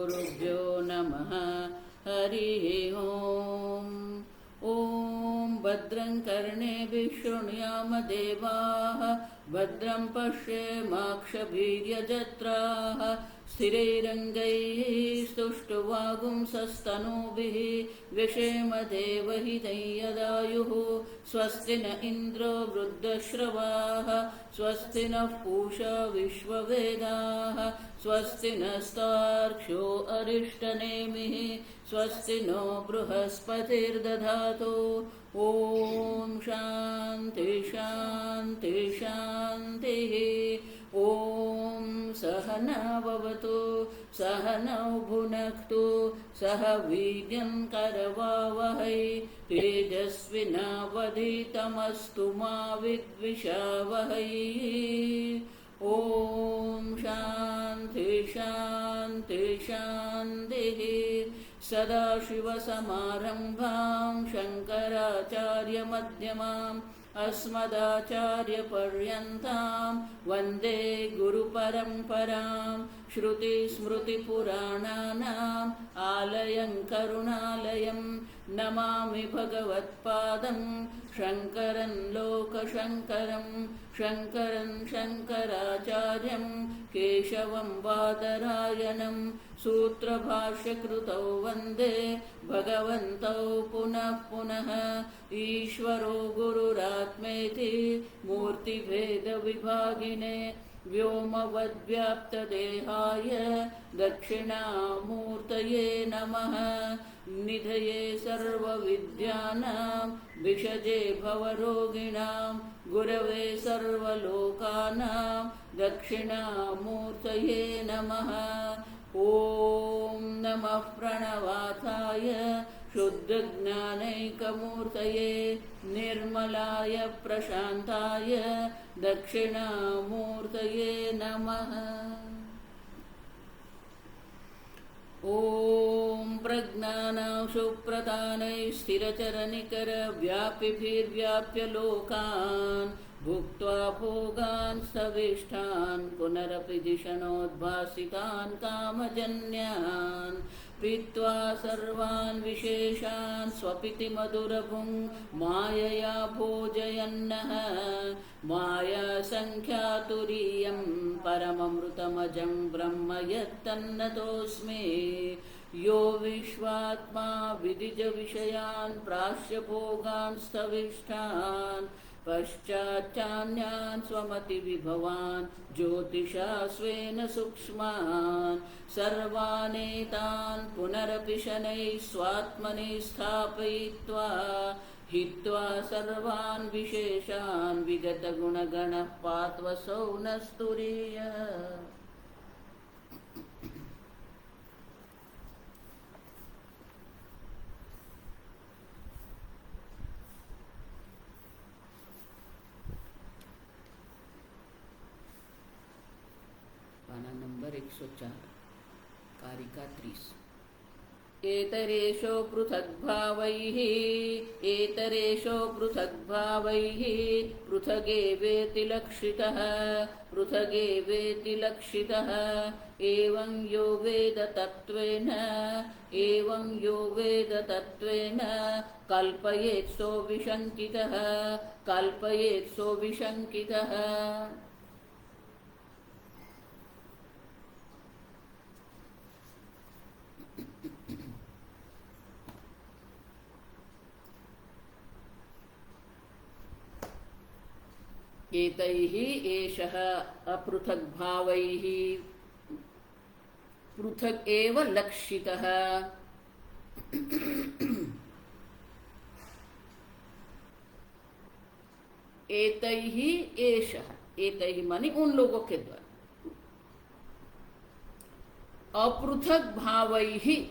श्रीगुरुभ्यो नमः। हरिः ओम्। ॐ भद्रं कर्णेभिः शृणुयाम देवाः, भद्रं पश्येमाक्षभिर्यजत्राः, स्थिरैरङ्गैः स्तुष्टुवागुंसस्तनूभिः व्यशेम देवहितं यदायुः। स्वस्ति न इन्द्रो वृद्धश्रवाः, स्वस्ति नः पूषा विश्ववेदाः, स्वस्ति नस्तार्क्ष्यो अरिष्टनेमिः, स्वस्ति नो बृहस्पतिर्दधातु। ॐ शान्ति शान्ति शान्तिः। ॐ सहना भवतु, सहनौ भुनक्तु, सह वीर्यं करवावहै, तेजस्विनावधीतमस्तु मा विद्विषावहै। ॐ शान्ति शान्ति शान्तिः। सदाशिवसमारम्भां शङ्कराचार्यमध्यमाम् अस्मदाचार्यपर्यन्तां वन्दे गुरुपरम्परां। श्रुतिस्मृतिपुराणानाम् आलयं करुणालयं, नमामि भगवत्पादं शङ्करं लोकशङ्करं। शङ्करं शङ्कराचार्यं केशवं बादरायणं, सूत्रभाष्यकृतौ वन्दे भगवन्तौ पुनः पुनः। ईश्वरो गुरुरात्मेति मूर्तिभेदविभागिने, व्योमवद्व्याप्तदेहाय दक्षिणामूर्तये नमः। निधये सर्वविद्यानां विषजे भवरोगिणां, गुरवे सर्वलोकानां दक्षिणामूर्तये नमः। ॐ नमः प्रणवार्थाय शुद्धज्ञानैकमूर्तये, निर्मलाय प्रशान्ताय दक्षिणामूर्तये नमः। ॐ प्रज्ञानां सुप्रधानैः स्थिरचरनिकरव्यापिभिर्व्याप्य लोकान्, भुक्त्वा भोगान् स्थविष्ठान् पुनरपि धिषणोद्भासितान् कामजन्यान्, पीत्वा सर्वान् विशेषान् स्वपिति मधुरभुङ् मायया भोजयन्नः। मायासङ्ख्यातुरीयं परममृतमजं ब्रह्म यत्तन्नतोऽस्मि। यो विश्वात्मा विदिजविषयान् प्राश्य भोगान् स्थविष्ठान्, पश्चाच्चान्यान् स्वमतिविभवान् ज्योतिषा स्वेन सूक्ष्मान्, सर्वानेतान् पुनरपि शनैः स्वात्मनि स्थापयित्वा, हित्वा सर्वान् विशेषान् विगतगुणगणः पात्वसौ नः स्तुरीयः। पाना नंबर 104, कारिका 30। एतरेषो पृथग्भावैः, एतरेषो पृथग्भावैः पृथगेवेति लक्षितः, पृथगेवेति लक्षितः। एवं यो वेद तत्त्वेन, एवं यो वेद तत्त्वेन कल्पयेत् सो विशङ्कितः, कल्पयेत् सो विशङ्कितः। एतैः एषः अपृथग्भावैः पृथक् एव लक्षितः। एतैः एषः, एतैः माने उन लोगों के द्वारा। अपृथक भावैः,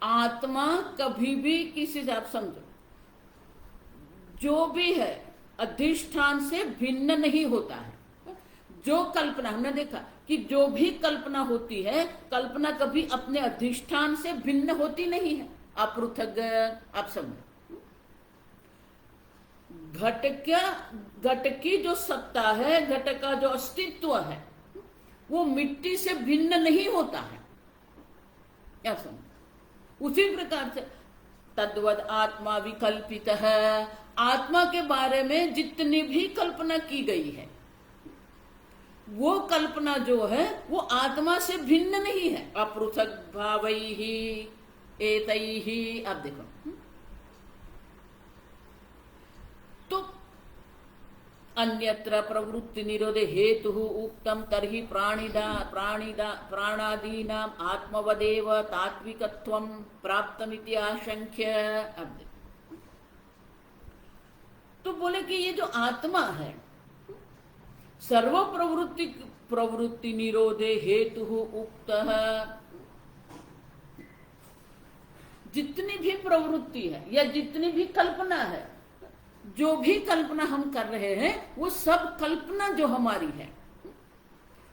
आत्मा कभी भी किसी से, आप समझो, जो भी है अधिष्ठान से भिन्न नहीं होता है। जो कल्पना, हमने देखा कि जो भी कल्पना होती है, कल्पना कभी अपने अधिष्ठान से भिन्न होती नहीं है। अपृथक, आप समझो, घट की जो सत्ता है, घट का जो अस्तित्व है, वो मिट्टी से भिन्न नहीं होता है। क्या समझ? उसी प्रकार से तद्वद आत्मा विकल्पित है, आत्मा के बारे में जितनी भी कल्पना की गई है वो कल्पना जो है वो आत्मा से भिन्न नहीं है। अपृथक भावैहि एतैहि, आप देखो तो अन्यत्र प्रवृत्ति निरोधे हेतु उक्तम तर्हि प्राणादीनाम आत्मवदेव तात्विकत्वं प्राप्तमिति आशंक्य। अब देखो तो बोले कि ये जो आत्मा है सर्व प्रवृत्ति निरोधे हेतु उक्त, जितनी भी प्रवृत्ति है या जितनी भी कल्पना है, जो भी कल्पना हम कर रहे हैं वो सब कल्पना जो हमारी है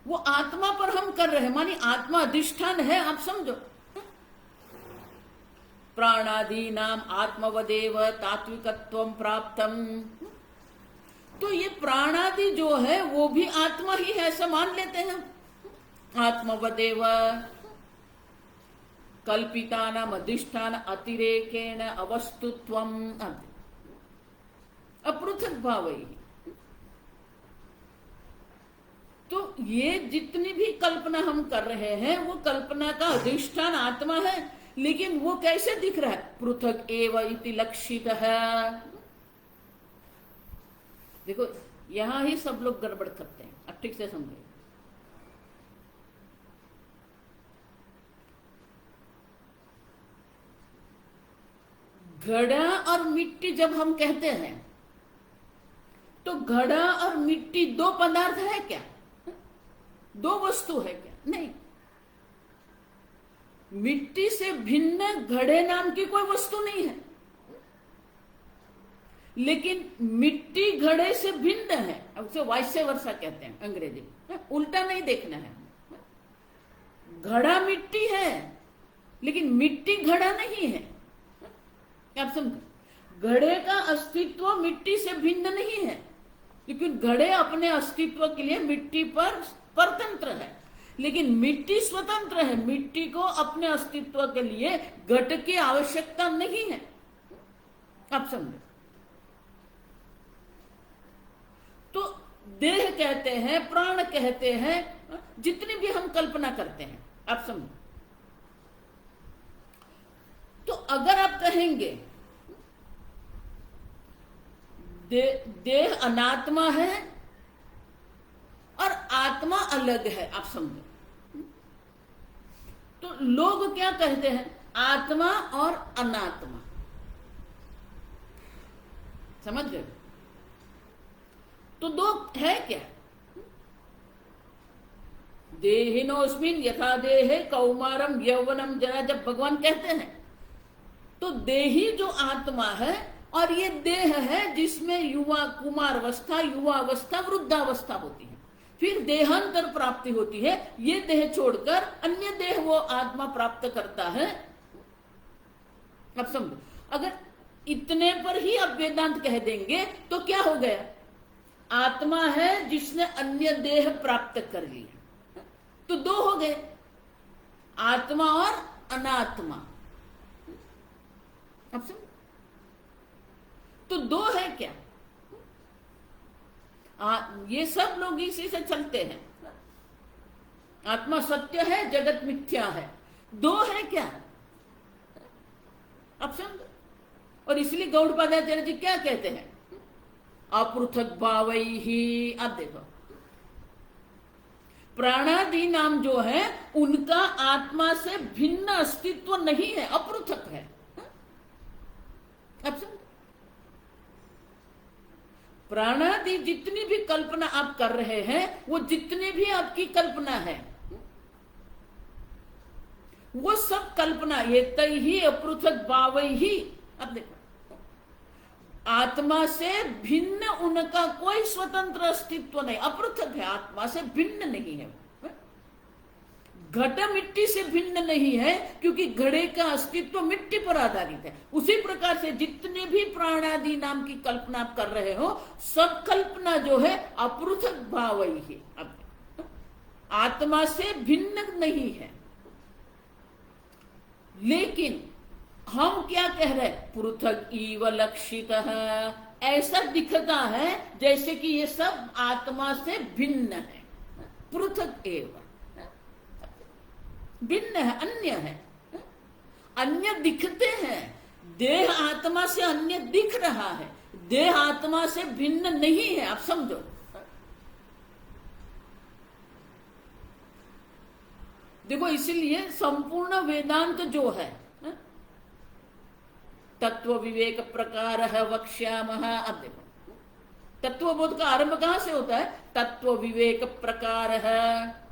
वो आत्मा पर हम कर रहे हैं, मानी आत्मा अधिष्ठान है। आप समझो, प्राणादि नाम आत्मवदेव तात्विकत्वं प्राप्तम, तो ये प्राणादि जो है वो भी आत्मा ही है, ऐसा मान लेते हैं। आत्मवदेव कल्पिता नाम अधिष्ठान अतिरेकेण अवस्तुत्वम अपृथक भाव ही। तो ये जितनी भी कल्पना हम कर रहे हैं वो कल्पना का अधिष्ठान आत्मा है, लेकिन वो कैसे दिख रहा है? पृथक एव इति लक्षित है। देखो यहां ही सब लोग गड़बड़ करते हैं, अब ठीक से समझे। घड़ा और मिट्टी जब हम कहते हैं तो घड़ा और मिट्टी दो पदार्थ है क्या? दो वस्तु है क्या? नहीं। मिट्टी से भिन्न घड़े नाम की कोई वस्तु नहीं है, लेकिन मिट्टी घड़े से भिन्न है। उसे वाइस वर्सा कहते हैं अंग्रेजी में, उल्टा नहीं देखना है। घड़ा मिट्टी है लेकिन मिट्टी घड़ा नहीं है। आप समझो, घड़े का अस्तित्व मिट्टी से भिन्न नहीं है, लेकिन घड़े अपने अस्तित्व के लिए मिट्टी पर परतंत्र है, लेकिन मिट्टी स्वतंत्र है। मिट्टी को अपने अस्तित्व के लिए घट की आवश्यकता नहीं है। आप समझो, तो देह कहते हैं, प्राण कहते हैं, जितनी भी हम कल्पना करते हैं, आप समझो। तो अगर आप कहेंगे देह अनात्मा है और आत्मा अलग है, आप समझो, तो लोग क्या कहते हैं? आत्मा और अनात्मा। समझ गए? तो दो है क्या? देहिनोस्मिन यथा देहे कौमारम यौवनम जरा, जब भगवान कहते हैं तो देही जो आत्मा है और ये देह है जिसमें युवा कुमारावस्था, युवावस्था, वृद्धावस्था होती है, फिर देहांतर प्राप्ति होती है। ये देह छोड़कर अन्य देह वो आत्मा प्राप्त करता है। अब समझो, अगर इतने पर ही अब वेदांत कह देंगे तो क्या हो गया? आत्मा है जिसने अन्य देह प्राप्त कर लिया, तो दो हो गए, आत्मा और अनात्मा। अब समझो, तो दो है क्या? ये सब लोग इसी से चलते हैं। आत्मा सत्य है, जगत मिथ्या है, दो है क्या? अब समझो, और इसलिए गौड़पादाचार्य जी क्या कहते हैं? अपृथक भावैहि। अब देखो, प्राणादि नाम जो है उनका आत्मा से भिन्न अस्तित्व नहीं है, अपृथक है। अब समझो, प्राणादि जितनी भी कल्पना आप कर रहे हैं वो जितनी भी आपकी कल्पना है वो सब कल्पना ये तय ही अपृथक भावै ही। अब देखो, आत्मा से भिन्न उनका कोई स्वतंत्र अस्तित्व नहीं, अपृथक है, आत्मा से भिन्न नहीं है। घट मिट्टी से भिन्न नहीं है क्योंकि घड़े का अस्तित्व मिट्टी पर आधारित है। उसी प्रकार से जितने भी प्राणादि नाम की कल्पना आप कर रहे हो सब कल्पना जो है अपृथक भाव ही है, अब आत्मा से भिन्न नहीं है। लेकिन हम क्या कह रहे हैं, पृथक इव लक्षितः, ऐसा दिखता है जैसे कि ये सब आत्मा से भिन्न है, पृथक एव, भिन्न है, अन्य है, अन्य दिखते हैं। देह आत्मा से अन्य दिख रहा है, देह आत्मा से भिन्न नहीं है, आप समझो। देखो, इसीलिए संपूर्ण वेदांत जो है, तत्व विवेक प्रकार है वक्ष्यामः। अब देखो, तत्वबोध का आरंभ कहां से होता है, तत्व विवेक प्रकार है।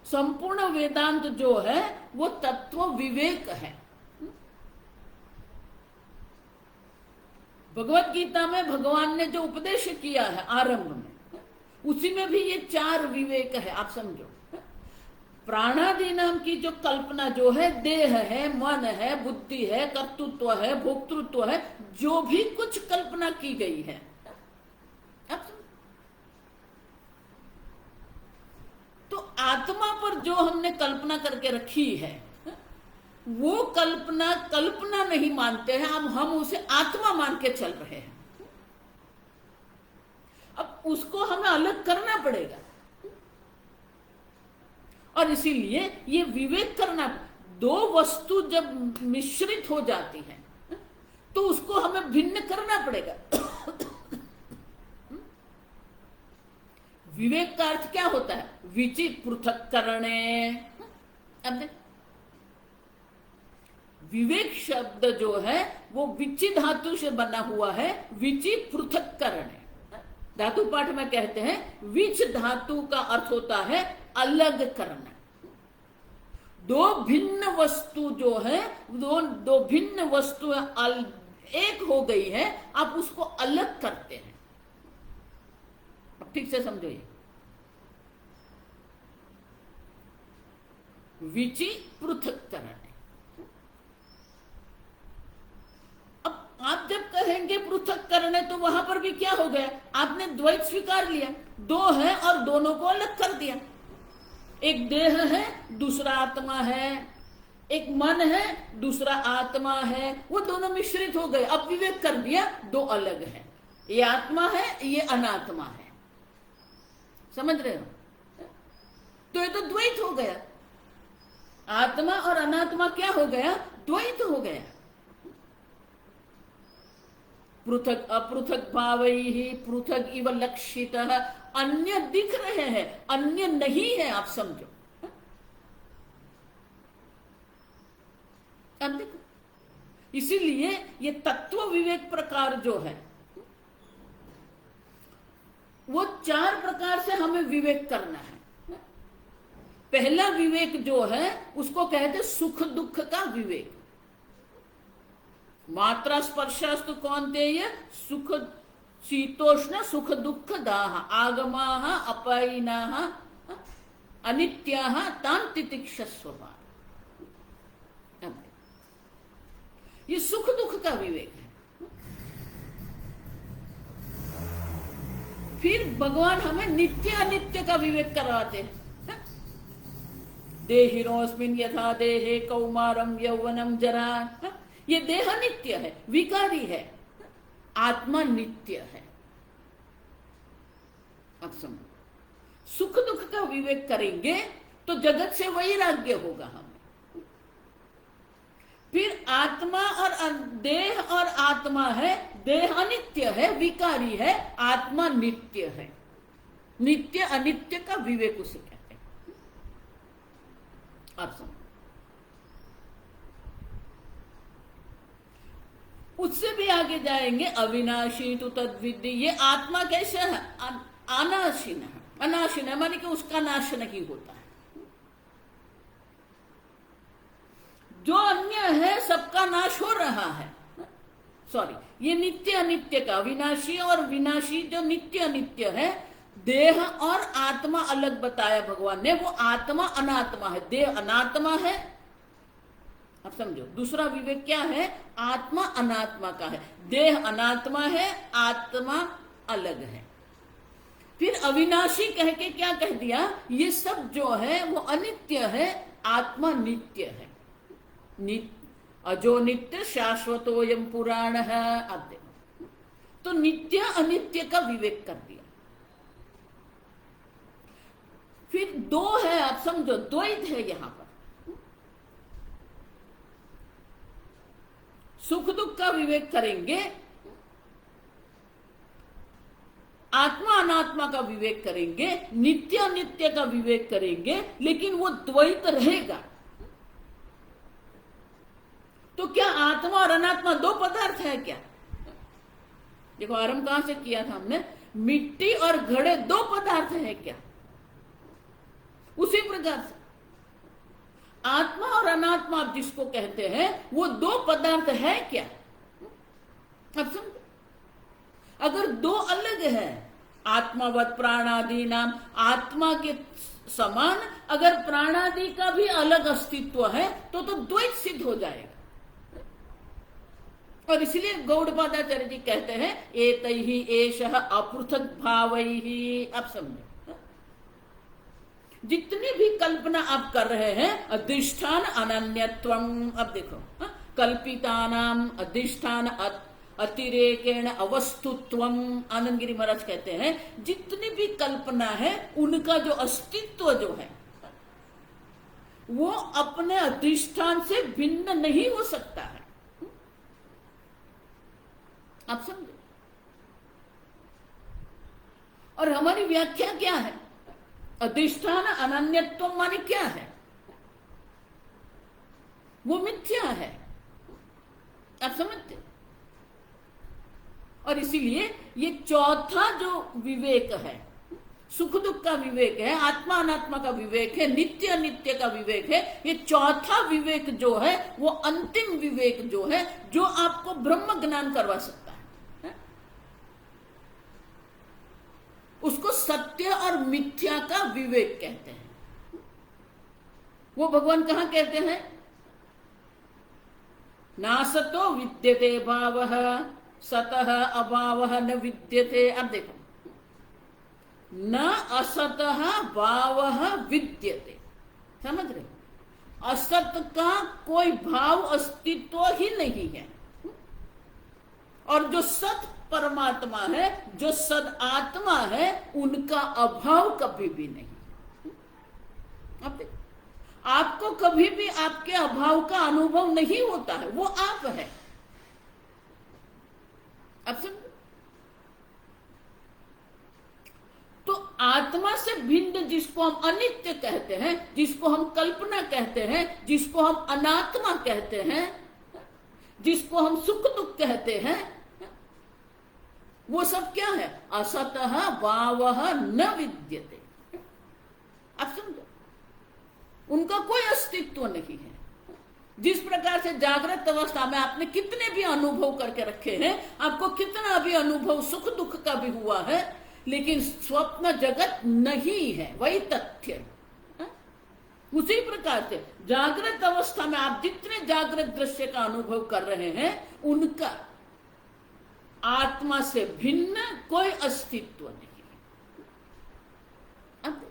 संपूर्ण वेदांत जो है वो तत्व विवेक है। भगवत गीता में भगवान ने जो उपदेश किया है आरंभ में, उसी में भी ये 4 विवेक है, आप समझो। प्राणादि नाम की जो कल्पना जो है, देह है, मन है, बुद्धि है, कर्तृत्व है, भोक्तृत्व है, जो भी कुछ कल्पना की गई है, तो आत्मा पर जो हमने कल्पना करके रखी है, वो कल्पना नहीं मानते हैं हम उसे आत्मा मान के चल रहे हैं। अब उसको हमें अलग करना पड़ेगा, और इसीलिए ये विवेक करना, दो वस्तु जब मिश्रित हो जाती है तो उसको हमें भिन्न करना पड़ेगा। विवेक का अर्थ क्या होता है, विचित पृथक करणे। अब विवेक शब्द जो है वो विचि धातु से बना हुआ है, विचि पृथक करणे। धातु पाठ में कहते हैं विच धातु का अर्थ होता है अलग करना। दो भिन्न वस्तु जो है, दो भिन्न वस्तु एक हो गई है, आप उसको अलग करते हैं। अब ठीक से समझो, ये विचि पृथक्करण है। अब आप जब कहेंगे पृथक्करण है तो वहां पर भी क्या हो गया, आपने द्वैत स्वीकार लिया, दो है और दोनों को अलग कर दिया। एक देह है, दूसरा आत्मा है, एक मन है, दूसरा आत्मा है, वो दोनों मिश्रित हो गए। अब विवेक कर दिया, दो अलग है, ये आत्मा है, ये अनात्मा है। समझ रहे हो? तो ये तो द्वैत हो गया, आत्मा और अनात्मा क्या हो गया, द्वैत हो गया। पृथक अपृथक भावैहि पृथक इव लक्षितः, अन्य दिख रहे हैं, अन्य नहीं है, आप समझो। अब देखो, इसीलिए ये तत्व विवेक प्रकार जो है वो 4 प्रकार से हमें विवेक करना है। पहला विवेक जो है उसको कहते सुख दुख का विवेक। मात्रा स्पर्शास्तु कौन्तेय सुख शीतोष्ण सुख दुख दाह आगमाः अपैनाः अनित्याः तान् तितिक्षस्व। ये सुख दुख का विवेक है। फिर भगवान हमें नित्य अनित्य का विवेक करवाते हैं। देहिरोस्मिन् यथा देहे कौमारम यौवनम जरा। ये देह नित्य है, विकारी है, आत्मा नित्य है। अब समझो, सुख दुख का विवेक करेंगे तो जगत से वैराग्य होगा हमें। फिर आत्मा और देह और आत्मा है, देह अनित्य है, विकारी है, आत्मा नित्य है। नित्य अनित्य का विवेक उसे कहते हैं। आप समझो, उससे भी आगे जाएंगे, अविनाशी तो तद्विद्धि। ये आत्मा कैसे है, अनाशीन है। अनाशीन है माने कि उसका नाश नहीं होता है। जो अन्य है सबका नाश हो रहा है। सॉरी, ये नित्य अनित्य का, विनाशी और विनाशी जो नित्य अनित्य है, देह और आत्मा अलग बताया भगवान ने। वो आत्मा अनात्मा है, देह अनात्मा है। अब समझो, दूसरा विवेक क्या है, आत्मा अनात्मा का है। देह अनात्मा है, आत्मा अलग है। फिर अविनाशी कह के क्या कह दिया, ये सब जो है वो अनित्य है, आत्मा नित्य है। अजो नित्य शाश्वतोयम पुराण है। अब देखो, तो नित्य अनित्य का विवेक कर दिया। फिर दो है, आप समझो द्वैत है यहां पर। सुख दुख का विवेक करेंगे, आत्मा अनात्मा का विवेक करेंगे, नित्य अनित्य का विवेक करेंगे, लेकिन वो द्वैत रहेगा। तो क्या आत्मा और अनात्मा दो पदार्थ है क्या? देखो आरंभ कहां से किया था हमने, मिट्टी और घड़े दो पदार्थ है क्या? उसी प्रकार से आत्मा और अनात्मा आप जिसको कहते हैं वो दो पदार्थ है क्या? अब समझो, अगर दो अलग है, आत्मावत प्राणादि नाम, आत्मा के समान अगर प्राणादि का भी अलग अस्तित्व है तो द्वैत सिद्ध हो जाएगा। और इसलिए गौड़पादाचार्य जी कहते हैं एतैहि एषः अपृथक भावैहि। आप समझो, जितनी भी कल्पना आप कर रहे हैं, अधिष्ठान अनन्यत्वम। अब देखो, कल्पितानाम अधिष्ठान अतिरेकेण अवस्तुत्वम। आनंदगिरी महाराज कहते हैं जितनी भी कल्पना है उनका जो अस्तित्व जो है वो अपने अधिष्ठान से भिन्न नहीं हो सकता है। आप समझो, और हमारी व्याख्या क्या है? अधिष्ठान अनन्यत्व माने क्या है? वो मिथ्या है। आप समझते? और इसीलिए ये चौथा जो विवेक है, सुख दुख का विवेक है, आत्मा अनात्मा का विवेक है, नित्य अनित्य का विवेक है, ये चौथा विवेक जो है वो अंतिम विवेक जो है, जो आपको ब्रह्म ज्ञान करवा सकता है। उसको सत्य और मिथ्या का विवेक कहते हैं। वो भगवान कहां कहते हैं? नासतो विद्यते भावः सतः अभावः न विद्यते। अब देखो, न असतः भावः विद्यते। समझ रहे? असत का कोई भाव अस्तित्व ही नहीं है, और जो सत परमात्मा है, जो सद आत्मा है, उनका अभाव कभी भी नहीं। अब देखो, आपको कभी भी आपके अभाव का अनुभव नहीं होता है, वो आप है। अब समझो, तो आत्मा से भिन्न जिसको हम अनित्य कहते हैं, जिसको हम कल्पना कहते हैं, जिसको हम अनात्मा कहते हैं, जिसको हम सुख दुख कहते हैं, वो सब क्या है? असतः भावः न विद्यते। अब समझो, उनका कोई अस्तित्व नहीं है। जिस प्रकार से जागृत अवस्था में आपने कितने भी अनुभव करके रखे हैं, आपको कितना भी अनुभव सुख दुख का भी हुआ है, लेकिन स्वप्न जगत नहीं है, वही तथ्य है। उसी प्रकार से जागृत अवस्था में आप जितने जागृत दृश्य का अनुभव कर रहे हैं, उनका आत्मा से भिन्न कोई अस्तित्व नहीं है। अब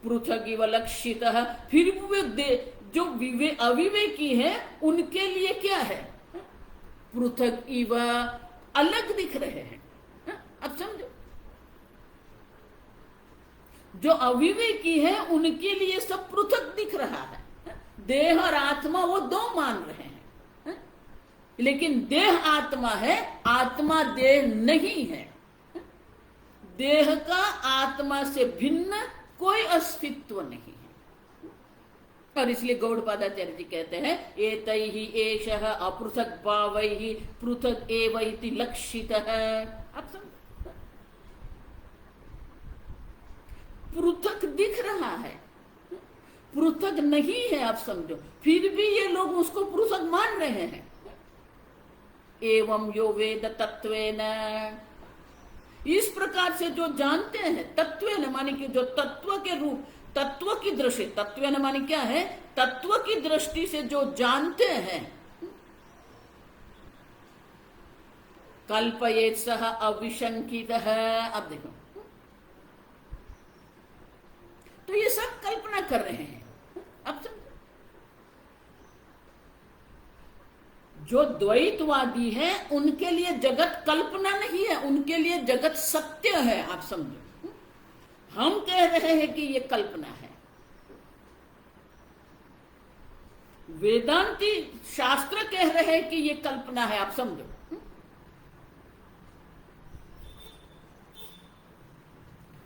पृथक इव लक्षितः, फिर जो अविवेकी है उनके लिए क्या है? पृथक इव, अलग दिख रहे हैं। अब समझो, जो अविवेकी है उनके लिए सब पृथक दिख रहा है। देह और आत्मा वो दो मान रहे हैं, लेकिन देह आत्मा है, आत्मा देह नहीं है। देह का आत्मा से भिन्न कोई अस्तित्व नहीं है। और इसलिए गौड़पादाचार्य जी कहते हैं एतैहि एषः अपृथक भावैहि पृथक एव इति लक्षितः। आप समझ, पृथक दिख रहा है, पृथक नहीं है। आप समझो, फिर भी ये लोग उसको पृथक मान रहे हैं। एवं यो वेद तत्वेन, इस प्रकार से जो जानते हैं, तत्वेन माने कि जो तत्व के रूप, तत्व की दृष्टि, तत्वेन माने क्या है? तत्व की दृष्टि से जो जानते हैं, कल्पयेत् सः अविशंकितः। अब देखो, तो ये सब कल्पना कर रहे हैं। अब जो द्वैतवादी है उनके लिए जगत कल्पना नहीं है, उनके लिए जगत सत्य है। आप समझो, हम कह रहे हैं कि ये कल्पना है। वेदांती शास्त्र कह रहे हैं कि ये कल्पना है। आप समझो,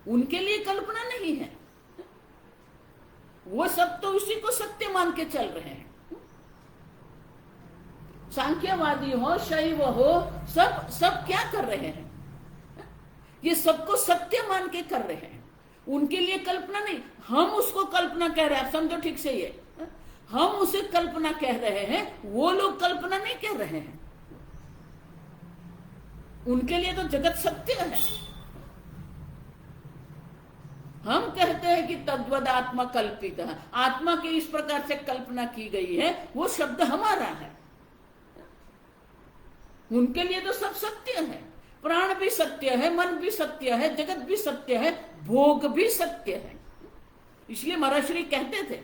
उनके लिए कल्पना नहीं है, वो सब तो उसी को सत्य मान के चल रहे हैं। सांख्यवादी हो, शैव हो, सब सब क्या कर रहे हैं? ये सबको सत्य मान के कर रहे हैं, उनके लिए कल्पना नहीं। हम उसको कल्पना कह रहे हैं। आप समझो ठीक से, ये हम उसे कल्पना कह रहे हैं, वो लोग कल्पना नहीं कह रहे हैं। उनके लिए तो जगत सत्य है। हम कहते हैं कि तद्वद आत्मा कल्पित है, आत्मा की इस प्रकार से कल्पना की गई है, वो शब्द हमारा है। उनके लिए तो सब सत्य है, प्राण भी सत्य है, मन भी सत्य है, जगत भी सत्य है, भोग भी सत्य है। इसलिए महर्षि कहते थे,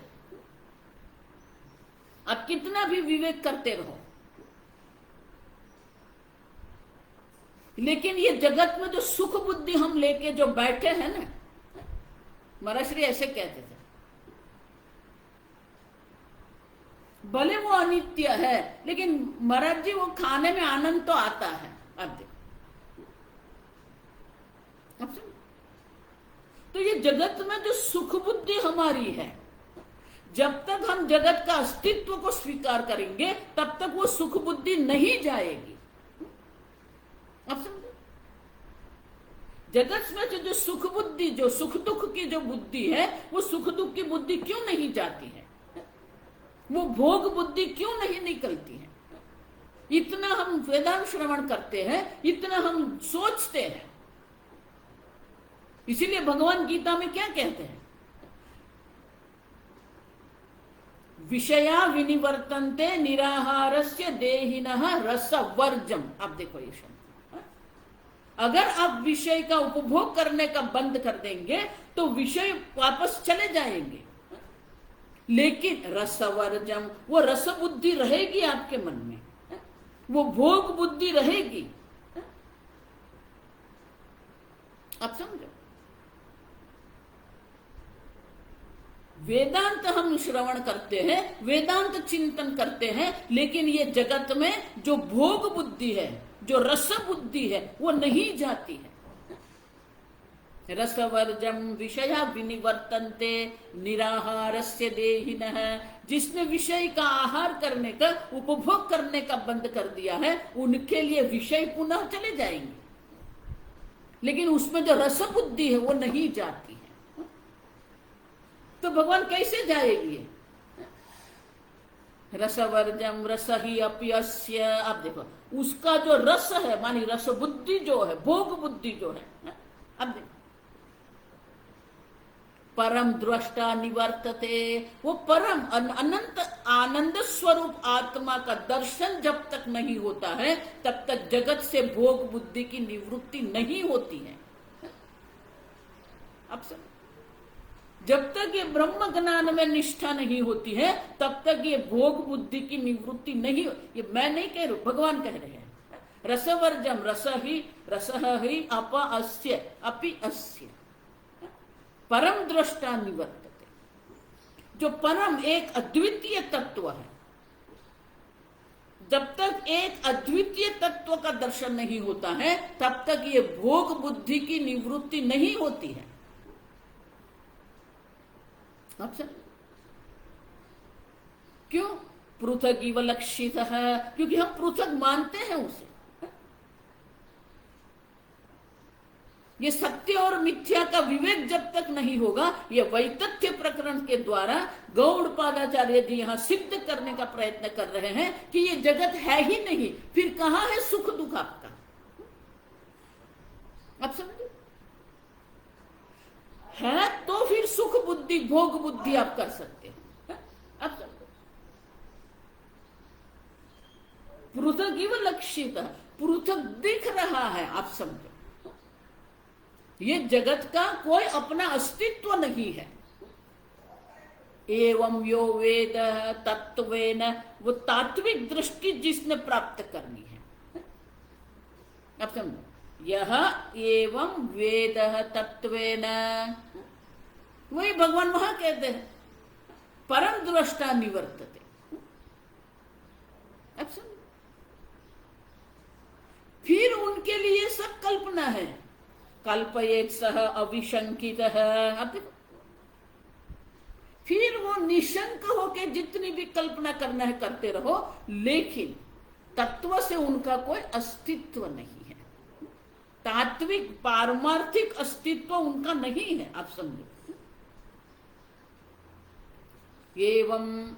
अब कितना भी विवेक करते रहो, लेकिन ये जगत में जो सुख बुद्धि हम लेके जो बैठे हैं ना, महर्षि ऐसे कहते थे, भले वो अनित्य है, लेकिन महाराज जी वो खाने में आनंद तो आता है। अब देखो, तो ये जगत में जो सुख बुद्धि हमारी है, जब तक हम जगत का अस्तित्व को स्वीकार करेंगे तब तक वो सुख बुद्धि नहीं जाएगी। अब समझो, जगत में जो सुख बुद्धि, जो सुख दुख की जो बुद्धि है, वो सुख दुख की बुद्धि क्यों नहीं जाती है? वो भोग बुद्धि क्यों नहीं निकलती है? इतना हम वेदांत श्रवण करते हैं, इतना हम सोचते हैं। इसीलिए भगवान गीता में क्या कहते हैं? विषया विनिवर्तन्ते निराहारस्य देहिनः रसवर्जम। आप देखो ये शब्द, अगर आप विषय का उपभोग करने का बंद कर देंगे तो विषय वापस चले जाएंगे, लेकिन रसवर्जम, वो रस बुद्धि रहेगी आपके मन में, वो भोग बुद्धि रहेगी। आप समझो, वेदांत हम श्रवण करते हैं, वेदांत चिंतन करते हैं, लेकिन ये जगत में जो भोग बुद्धि है, जो रस बुद्धि है, वो नहीं जाती है। रसवर्जम विषया विनिवर्तन्ते निराहारस्य देहिनः। जिसने विषय का आहार करने का, उपभोग करने का बंद कर दिया है, उनके लिए विषय पुनः चले जाएंगे, लेकिन उसमें जो रस बुद्धि है वो नहीं जाती है। तो भगवान कैसे जाएगी? रसवर्जम रस ही अप्यस्य। आप देखो, उसका जो रस है, मानी रस बुद्धि जो है, भोग बुद्धि जो है, अब देखो, परम दृष्टा निवर्तते। वो परम अनंत आनंद स्वरूप आत्मा का दर्शन जब तक नहीं होता है, तब तक जगत से भोग बुद्धि की निवृत्ति नहीं होती है। अब सब, जब तक ये ब्रह्म ज्ञान में निष्ठा नहीं होती है, तब तक ये भोग बुद्धि की निवृत्ति नहीं। ये मैं नहीं कह रहा, भगवान कह रहे हैं। रसवर्जम रस ही अप अस्य अपि अस्य परम दृष्टा निवर्तते। जो परम एक अद्वितीय तत्व है, जब तक एक अद्वितीय तत्व का दर्शन नहीं होता है, तब तक ये भोग बुद्धि की निवृत्ति नहीं होती है। अच्छा, क्यों? पृथक इव लक्षित है, क्योंकि हम पृथक मानते हैं उसे। ये सत्य और मिथ्या का विवेक जब तक नहीं होगा, ये वैतथ्य प्रकरण के द्वारा गौड़पादाचार्य जी यहां सिद्ध करने का प्रयत्न कर रहे हैं कि ये जगत है ही नहीं, फिर कहां है सुख दुख आपका? आप समझे? है तो फिर सुख बुद्धि भोग बुद्धि आप कर सकते हैं। अब समझो, पृथक इव लक्षित, पृथक दिख रहा है। आप समझो, ये जगत का कोई अपना अस्तित्व नहीं है। एवं यो वेद तत्वेन, वो तात्विक दृष्टि जिसने प्राप्त करनी है। अब समझो, यह एवं वेद तत्वेन, वही भगवान वहां कहते हैं परम दृष्टा निवर्तते। अब समझो, फिर उनके लिए सब कल्पना है। कल्पयेत सह अविशंकित है। अब देखो, फिर वो निशंक होके जितनी भी कल्पना करना है करते रहो, लेकिन तत्व से उनका कोई अस्तित्व नहीं है। तात्विक पारमार्थिक अस्तित्व उनका नहीं है। आप समझो, एवं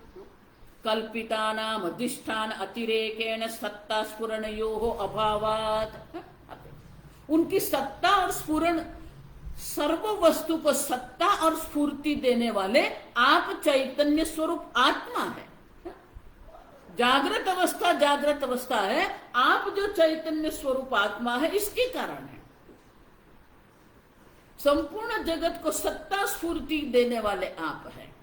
कल्पितानाम अधिष्ठान अतिरेकेण सत्ता स्फुरणयोः अभावात्, उनकी सत्ता और स्फुरण, सर्व वस्तु को सत्ता और स्फूर्ति देने वाले आप चैतन्य स्वरूप आत्मा है। जागृत अवस्था है, आप जो चैतन्य स्वरूप आत्मा है, इसके कारण है। संपूर्ण जगत को सत्ता स्फूर्ति देने वाले आप हैं।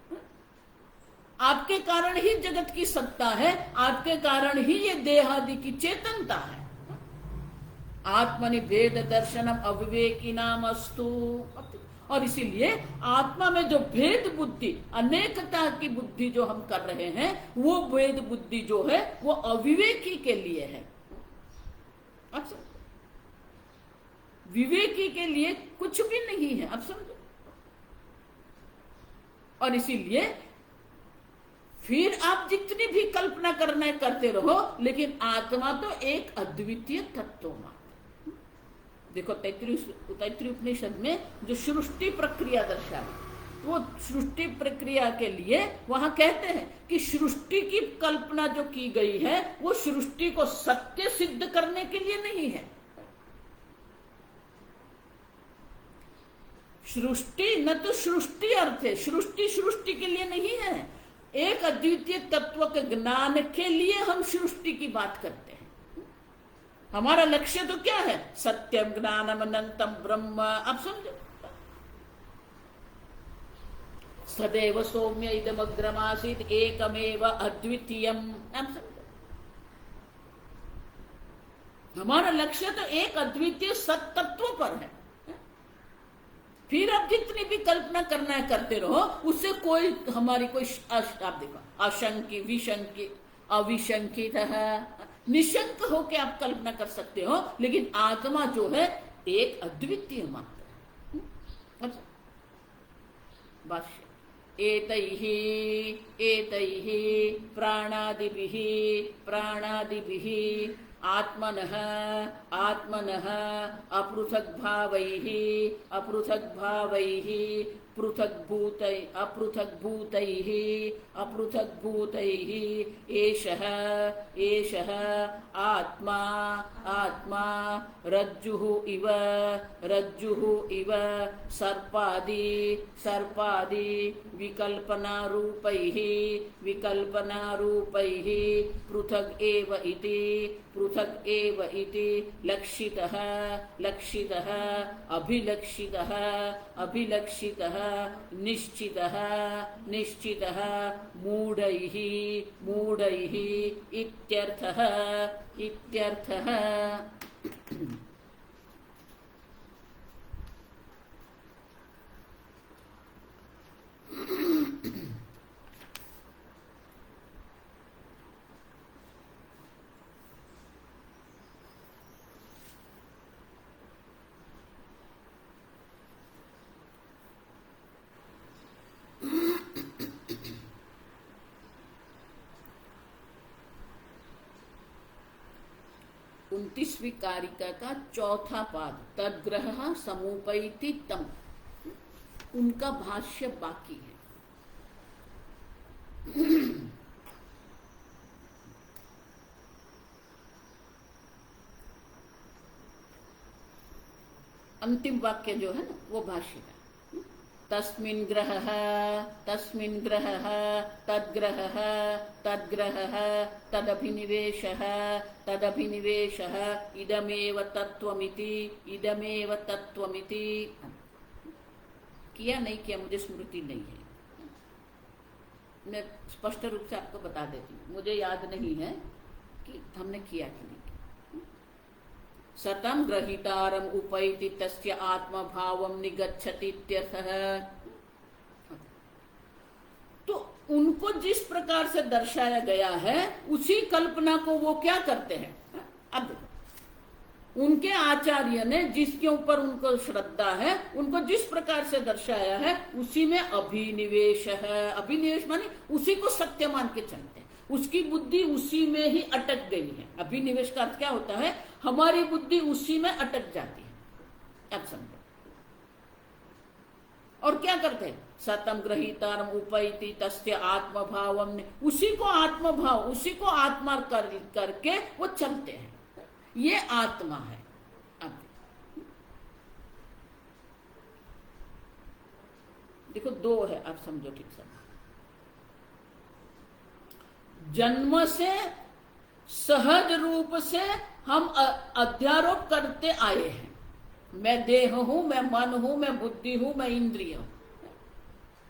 आपके कारण ही जगत की सत्ता है, आपके कारण ही ये देहादि की चेतनता है। आत्मनि भेद दर्शनम अविवेकी नाम अस्तु। और इसीलिए आत्मा में जो भेद बुद्धि, अनेकता की बुद्धि जो हम कर रहे हैं, वो भेद बुद्धि जो है वो अविवेकी के लिए है। अच्छा, विवेकी के लिए कुछ भी नहीं है। अब समझो, और इसीलिए फिर आप जितनी भी कल्पना करना है करते रहो, लेकिन आत्मा तो एक अद्वितीय तत्व मात्र। देखो, तैत्तिरीय उपनिषद में जो सृष्टि प्रक्रिया दर्शाई, वो सृष्टि प्रक्रिया के लिए वहां कहते हैं कि सृष्टि की कल्पना जो की गई है, वो सृष्टि को सत्य सिद्ध करने के लिए नहीं है। सृष्टि न तो सृष्टि अर्थ है, सृष्टि के लिए नहीं है। एक अद्वितीय तत्व के ज्ञान के लिए हम सृष्टि की बात करते हैं। हमारा लक्ष्य तो क्या है? सत्यम ज्ञानम अनंतम ब्रह्म। आप समझो, सदैव सौम्य इदमग्रमासीत एकमेव अद्वितीयम। आप समझो, हमारा लक्ष्य तो एक अद्वितीय सत्तत्व पर है। फिर आप जितनी भी कल्पना करना है करते रहो, उससे कोई हमारी कोई आप देखो, अशंकी विशंकित अविशंकित है, निशंक होके आप कल्पना कर सकते हो, लेकिन आत्मा जो है एक अद्वितीय मात्र है। भाष्य, एतैः प्राणादिभिः आत्मनः अपृथग्भावैः अपृथग्भूतैः एषः आत्मा रज्जुः इव सर्पादि विकल्पनारूपैः पृथग् एव इति लक्षितः अभिलक्षितः निश्चितः मूढैः इत्यर्थः। उनतीसवीं कारिका का चौथा पाद, तद्ग्रह समुपैति तम, उनका भाष्य बाकी है। अंतिम वाक्य जो है ना, वो भाष्य का, तस्मिन् ग्रहः तद्ग्रहः तदभिनिवेशः इदमेव तत्त्वमिति। किया नहीं किया मुझे स्मृति नहीं है। मैं स्पष्ट रूप से आपको बता देती हूँ, मुझे याद नहीं है कि हमने किया कि नहीं। सतम ग्रहीतारम उपैति तस्य आत्मभावम निगच्छति इत्यर्थः। तो उनको जिस प्रकार से दर्शाया गया है उसी कल्पना को वो क्या करते हैं। अब देखो, उनके आचार्य ने जिसके ऊपर उनको श्रद्धा है उनको जिस प्रकार से दर्शाया है उसी में अभिनिवेश है। अभिनिवेश माने उसी को सत्य मान के चलते हैं, उसकी बुद्धि उसी में ही अटक गई है। अभिनिवेश का अर्थ क्या होता है, हमारी बुद्धि उसी में अटक जाती है। अब समझो, और क्या करते हैं, सतम ग्रहीतारम उपैति तस्य आत्मभावम, उसी को आत्मभाव, उसी को आत्मा करके वो चलते हैं। ये आत्मा है। अब देखो, दो है, आप समझो ठीक से। जन्म से सहज रूप से हम अध्यारोप करते आए हैं, मैं देह हूं, मैं मन हूं, मैं बुद्धि हूं, मैं इंद्रिय हूं।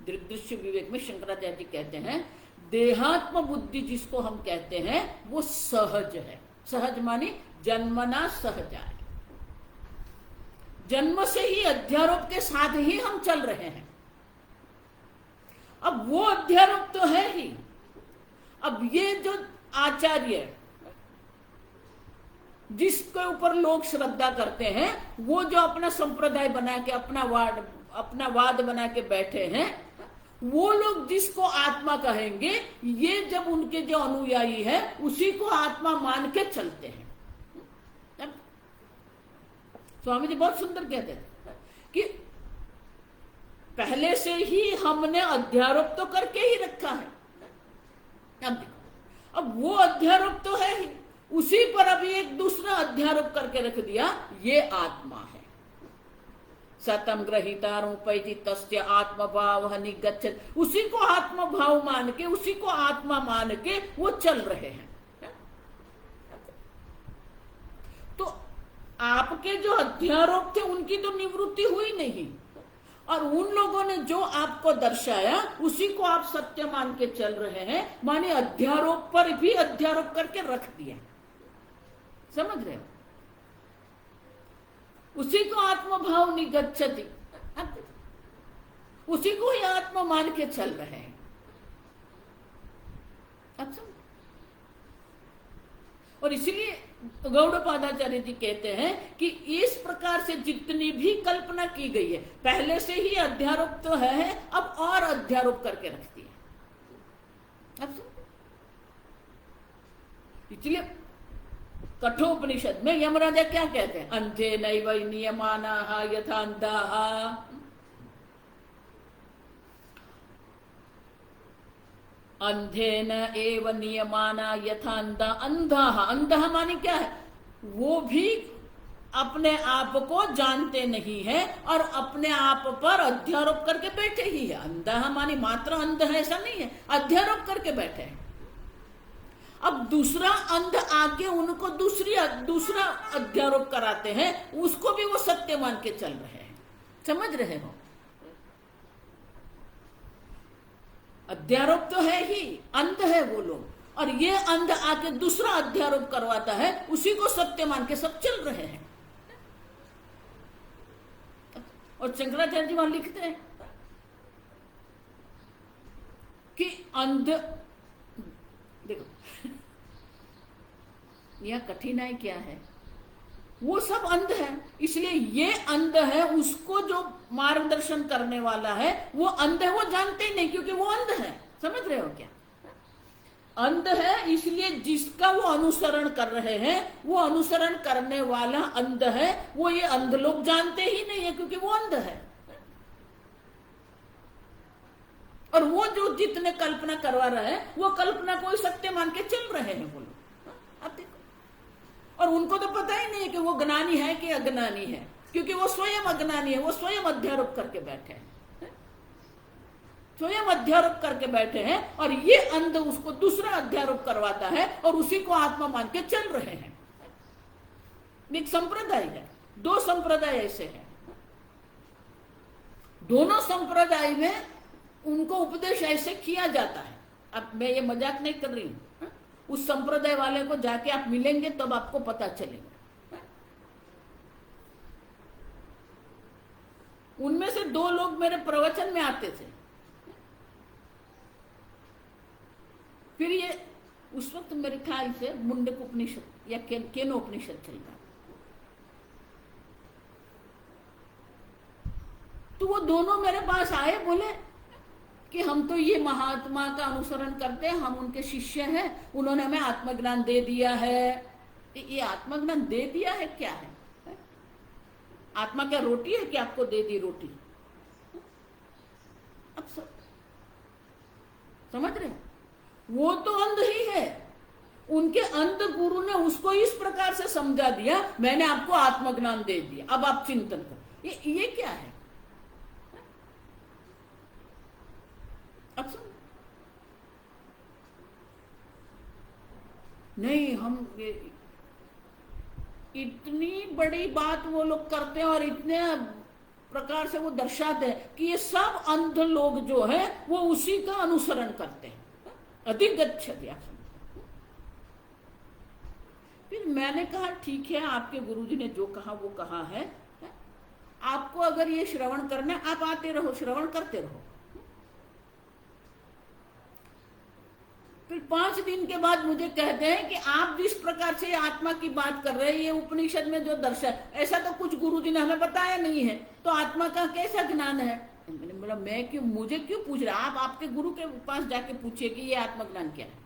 दृग्दृश्य विवेक में शंकराचार्य जी कहते हैं देहात्म बुद्धि जिसको हम कहते हैं वो सहज है। सहज मानी जन्मना सहज है, जन्म से ही अध्यारोप के साथ ही हम चल रहे हैं। अब वो अध्यारोप तो है ही। अब ये जो आचार्य जिसके ऊपर लोग श्रद्धा करते हैं, वो जो अपना संप्रदाय बना के अपना वाद बना के बैठे हैं, वो लोग जिसको आत्मा कहेंगे, ये जब उनके जो अनुयायी है उसी को आत्मा मान के चलते हैं। स्वामी जी बहुत सुंदर कहते हैं कि पहले से ही हमने अध्यारोप तो करके ही रखा है। अब वो अध्यारोप तो है ही, उसी पर अभी एक दूसरा अध्यारोप करके रख दिया, ये आत्मा है। सतम ग्रहीतारूपैति तस्य आत्मभाव निगच्छति, उसी को आत्मभाव मान के, उसी को आत्मा मान के वो चल रहे हैं। तो आपके जो अध्यारोप थे उनकी तो निवृत्ति हुई नहीं, और उन लोगों ने जो आपको दर्शाया उसी को आप सत्य मान के चल रहे हैं, माने अध्यारोप पर भी अध्यारोप करके रख दिया। समझ रहे हो, उसी को आत्मभाव निगच्छति, उसी को ही आत्मा मान के चल रहे हैं। अच्छा, और इसीलिए गौड़पादाचार्य जी कहते हैं कि इस प्रकार से जितनी भी कल्पना की गई है, पहले से ही अध्यारोप तो है, अब और अध्यारोप करके रखती है। अब इसलिए कठोपनिषद में यमराजा क्या कहते हैं, अंधे नैव नियमानाः यथा अंधाः। अंधेन एव नियमाना यथा अंधा। अंधाः, अंधा माने क्या है, वो भी अपने आप को जानते नहीं है और अपने आप पर अध्यारोप करके बैठे ही है। अंधा माने मात्र अंध है ऐसा नहीं है, अध्यारोप करके बैठे हैं। अब दूसरा अंध आके उनको दूसरा अध्यारोप कराते हैं, उसको भी वो सत्य मान के चल रहे हैं। समझ रहे हो, अध्यारोप तो है ही, अंध है वो लोग, और ये अंध आके दूसरा अध्यारोप करवाता है, उसी को सत्य मान के सब चल रहे हैं। और शंकराचार्य जी वहां लिखते हैं कि अंध, देखो यह कठिनाई क्या है, वो सब अंध है, इसलिए ये अंध है, उसको जो मार्गदर्शन करने वाला है वो अंध है, वो जानते ही नहीं क्योंकि वो अंध है। समझ रहे हो क्या, अंध है, इसलिए जिसका वो अनुसरण कर रहे हैं, वो अनुसरण करने वाला अंध है, वो ये अंध लोग जानते ही नहीं है क्योंकि वो अंध है। और वो जो जितने कल्पना करवा रहे हैं, वो कल्पना को सत्य मान के चल रहे हैं वो लोग। अब देखो, और उनको तो पता ही नहीं है कि वो ज्ञानी है कि अज्ञानी है, क्योंकि वो स्वयं अज्ञानी है, वो स्वयं अध्यारोप करके बैठे हैं, स्वयं अध्यारोप करके बैठे हैं, और ये अंध उसको दूसरा अध्यारोप करवाता है और उसी को आत्मा मान के चल रहे हैं। एक संप्रदाय है, दो संप्रदाय ऐसे हैं, दोनों संप्रदाय में उनको उपदेश ऐसे किया जाता है अब मैं ये मजाक नहीं कर रही हूं, उस संप्रदाय वाले को जाके आप मिलेंगे तब आपको पता चलेगा। उनमें से 2 लोग मेरे प्रवचन में आते थे। फिर ये उस वक्त मेरे ख्याल से मुंडक उपनिषद या केनो उपनिषद चल रहा, तो वो दोनों मेरे पास आए, बोले कि हम तो ये महात्मा का अनुसरण करते हैं, हम उनके शिष्य हैं, उन्होंने हमें आत्मज्ञान दे दिया है। ये आत्मज्ञान दे दिया है क्या है? आत्मा क्या रोटी है कि आपको दे दी रोटी? अब समझ रहे? वो तो अंध ही है, उनके अंध गुरु ने उसको इस प्रकार से समझा दिया, मैंने आपको आत्मज्ञान दे दिया, अब आप चिंतन करो। ये क्या है? अब नहीं, हम इतनी बड़ी बात वो लोग करते हैं और इतने प्रकार से वो दर्शाते हैं कि ये सब अंध लोग जो है वो उसी का अनुसरण करते हैं। अधिगच्छति। फिर मैंने कहा ठीक है, आपके गुरुजी ने जो कहा वो कहा है, आपको अगर ये श्रवण करना है आप आते रहो, श्रवण करते रहो। फिर 5 दिन के बाद मुझे कहते हैं कि आप जिस प्रकार से आत्मा की बात कर रहे हैं, ये उपनिषद में जो दर्शन, ऐसा तो कुछ गुरुजी ने हमें बताया नहीं है, तो आत्मा का कैसा ज्ञान है? मैंने बोला मैं क्यों, मुझे क्यों पूछ रहे? आप आपके गुरु के पास जाके पूछिए कि ये आत्मज्ञान क्या है।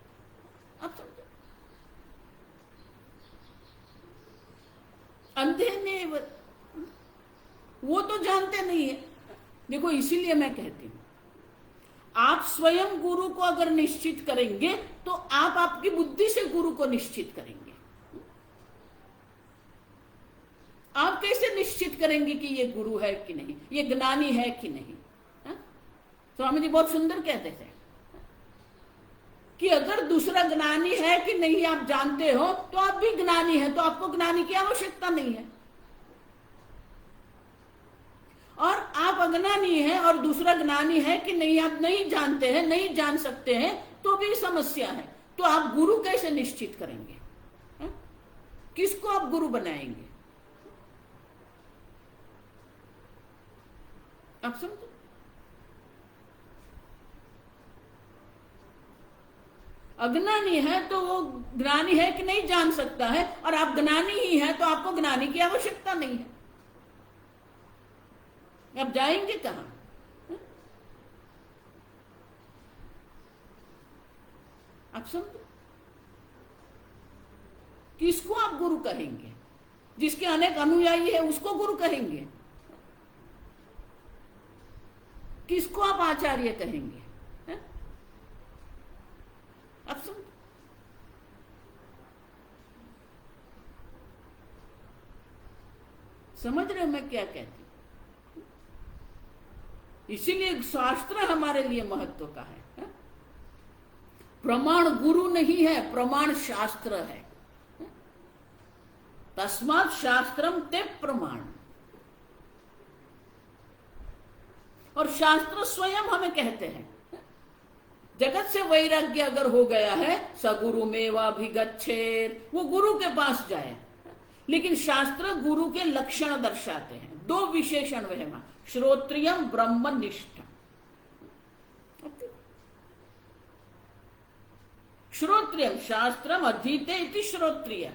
आप समझे? अंधे में वो तो जानते नहीं है। देखो, इसीलिए मैं कहती हूं, आप स्वयं गुरु को अगर निश्चित करेंगे तो आप आपकी बुद्धि से गुरु को निश्चित करेंगे। आप कैसे निश्चित करेंगे कि ये गुरु है कि नहीं, ये ज्ञानी है कि नहीं? स्वामी जी बहुत सुंदर कहते थे कि अगर दूसरा ज्ञानी है कि नहीं आप जानते हो तो आप भी ज्ञानी है, तो आपको ज्ञानी की आवश्यकता नहीं है। और आप अज्ञानी हैं और दूसरा ज्ञानी है कि नहीं आप नहीं जानते हैं, नहीं जान सकते हैं, तो भी समस्या है। तो आप गुरु कैसे निश्चित करेंगे? किसको आप गुरु बनाएंगे? आप समझो? अज्ञानी है तो वो ज्ञानी है कि नहीं जान सकता है, और आप ज्ञानी ही हैं तो आपको ज्ञानी की आवश्यकता नहीं है। आप जाएंगे कहां? आप समझो? किसको आप गुरु कहेंगे? जिसके अनेक अनुयायी है उसको गुरु कहेंगे? किसको आप आचार्य कहेंगे? आप समझो? समझ रहे हो मैं क्या कहती हूं? इसीलिए शास्त्र हमारे लिए महत्व का है। प्रमाण गुरु नहीं है, प्रमाण शास्त्र है। तस्मात् शास्त्रम ते प्रमाण। और शास्त्र स्वयं हमें कहते हैं, जगत से वैराग्य अगर हो गया है सगुरु मेवाभिगच्छेत्, वो गुरु के पास जाए। लेकिन शास्त्र गुरु के लक्षण दर्शाते हैं, 2 विशेषण वह, श्रोत्रियम ब्रह्मनिष्ठ। श्रोत्रियम शास्त्रम अधीते इति श्रोत्रिय।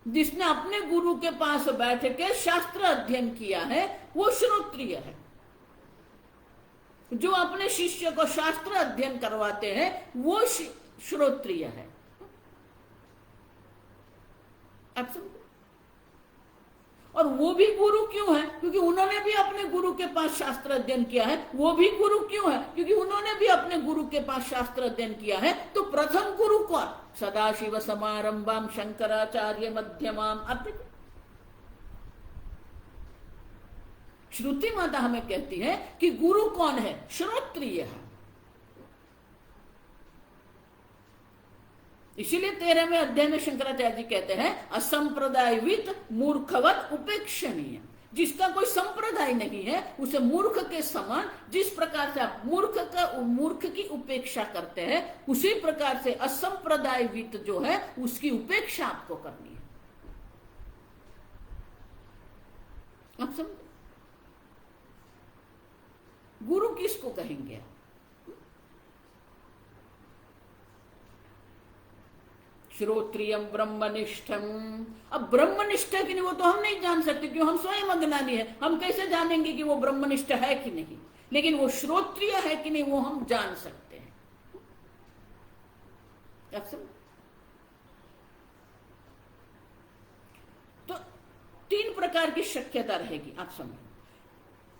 जिसने अपने गुरु के पास बैठ के शास्त्र अध्ययन किया है वो श्रोत्रिय है। जो अपने शिष्य को शास्त्र अध्ययन करवाते हैं वो श्रोत्रिय है। आप समझो? और वो भी गुरु क्यों है? क्योंकि उन्होंने भी अपने गुरु के पास शास्त्र अध्ययन किया है। वो भी गुरु क्यों है? क्योंकि उन्होंने भी अपने गुरु के पास शास्त्र अध्ययन किया है। तो प्रथम गुरु कौन? सदाशिव समारंभाम शंकराचार्य मध्यमाम। श्रुति माता हमें कहती है कि गुरु कौन है? श्रोत्रिय है। इसीलिए 13वें अध्याय में शंकराचार्य जी कहते हैं असंप्रदायवित मूर्खवत उपेक्षणीय। जिसका कोई संप्रदाय नहीं है, उसे मूर्ख के समान, जिस प्रकार से आप मूर्ख की उपेक्षा करते हैं, उसी प्रकार से असंप्रदायवित जो है उसकी उपेक्षा आपको करनी है। आप समझे? गुरु किसको कहेंगे? श्रोत्रियम ब्रह्मनिष्ठम। अब ब्रह्मनिष्ठ है कि नहीं वो तो हम नहीं जान सकते, क्यों? हम स्वयं अज्ञानी है। हम कैसे जानेंगे कि वो ब्रह्मनिष्ठ है कि नहीं? लेकिन वो श्रोत्रिय है कि नहीं वो हम जान सकते हैं। तो 3 प्रकार की शक्यता रहेगी। आप समझ,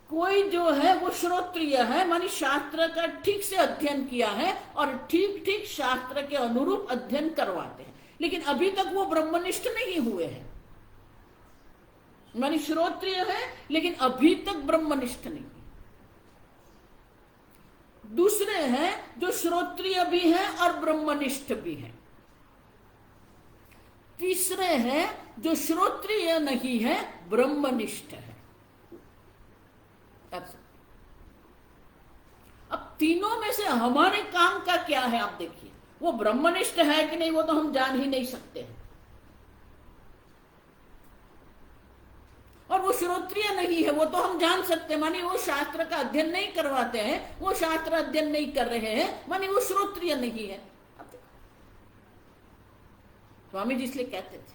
कोई जो है वो श्रोत्रिय है, मानी शास्त्र का ठीक से अध्ययन किया है और ठीक ठीक शास्त्र के अनुरूप अध्ययन करवाते हैं, लेकिन अभी तक वो ब्रह्मनिष्ठ नहीं हुए हैं। मानी श्रोत्रिय है लेकिन अभी तक ब्रह्मनिष्ठ नहीं। दूसरे हैं जो श्रोत्रिय भी है और ब्रह्मनिष्ठ भी है। तीसरे हैं जो श्रोत्रिय नहीं है, ब्रह्मनिष्ठ है। अब तीनों में से हमारे काम का क्या है? आप देखिए, वो ब्रह्मनिष्ठ है कि नहीं वो तो हम जान ही नहीं सकते हैं, और वो श्रोत्रिय नहीं है वो तो हम जान सकते हैं, मानी वो शास्त्र का अध्ययन नहीं करवाते हैं, वो शास्त्र अध्ययन नहीं कर रहे हैं, मानी वो श्रोत्रिय नहीं है। स्वामी जी इसलिए कहते थे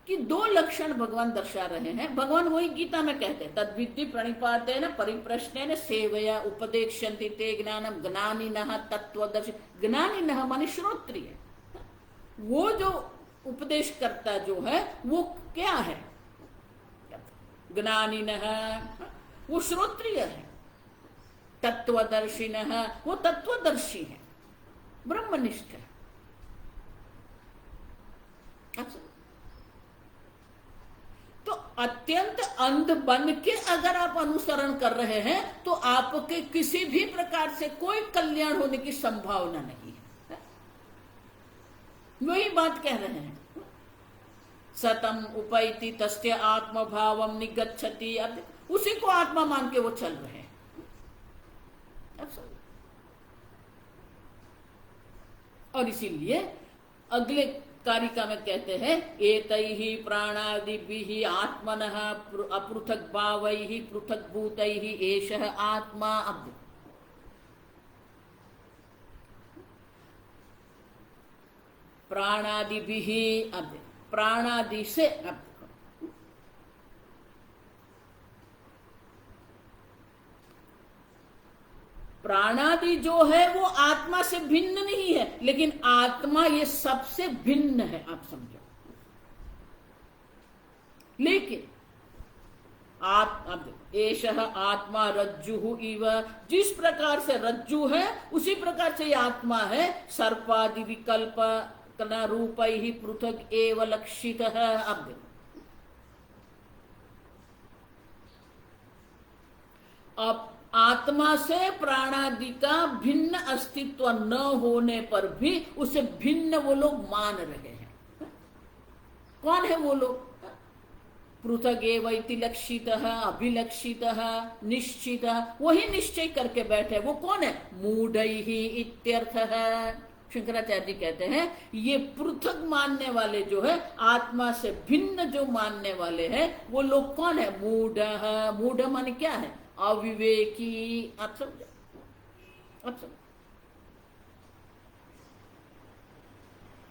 कि 2 लक्षण भगवान दर्शा रहे हैं। भगवान वही गीता में कहते हैं, तद्विद्धि प्रणिपातेन परिप्रश्नेन सेवया उपदेक्ष्यन्ति ते ज्ञानम ज्ञानिनः तत्त्वदर्शी। ज्ञानिनः माने श्रोत्रिय। वो जो उपदेश करता जो है वो क्या है? ज्ञानिनः वो श्रोत्रिय है, तत्त्वदर्शिनः वो तत्वदर्शी है, ब्रह्मनिष्ठ है। तो अत्यंत अंध बन के अगर आप अनुसरण कर रहे हैं तो आपके किसी भी प्रकार से कोई कल्याण होने की संभावना नहीं है। वही बात कह रहे हैं, सतम उपैति तस्य आत्मभावम निगच्छति। उसी को आत्मा मान के वो चल रहे हैं। और इसीलिए अगले कारिका में कहते हैं, एतैहि प्राणादिभिः आत्मनः अपृथक भावैहि पृथक भूतैहि एषः आत्मा। अब प्राणादिभिः, अब प्राणादि से, अब प्राणादि जो है वो आत्मा से भिन्न नहीं है, लेकिन आत्मा ये सबसे भिन्न है। आप समझो, लेकिन एषः आत्मा रज्जु इव, जिस प्रकार से रज्जु है उसी प्रकार से ये आत्मा है। सर्पादि विकल्प रूपैहि पृथक एव लक्षितः। अब आत्मा से प्राणादि का भिन्न अस्तित्व न होने पर भी उसे भिन्न वो लोग मान रहे हैं। कौन है वो लोग? पृथक एवैति लक्षितः, अभिलक्षितः, निश्चितः, वही निश्चय करके बैठे। वो कौन है? मूढ़ैहि इत्यर्थः। शंकराचार्य जी कहते हैं ये पृथक मानने वाले जो है, आत्मा से भिन्न जो मानने वाले हैं, वो लोग कौन है? मूढ़। मूढ़ माने क्या है? अविवेकी। आप समझे? आप समझे?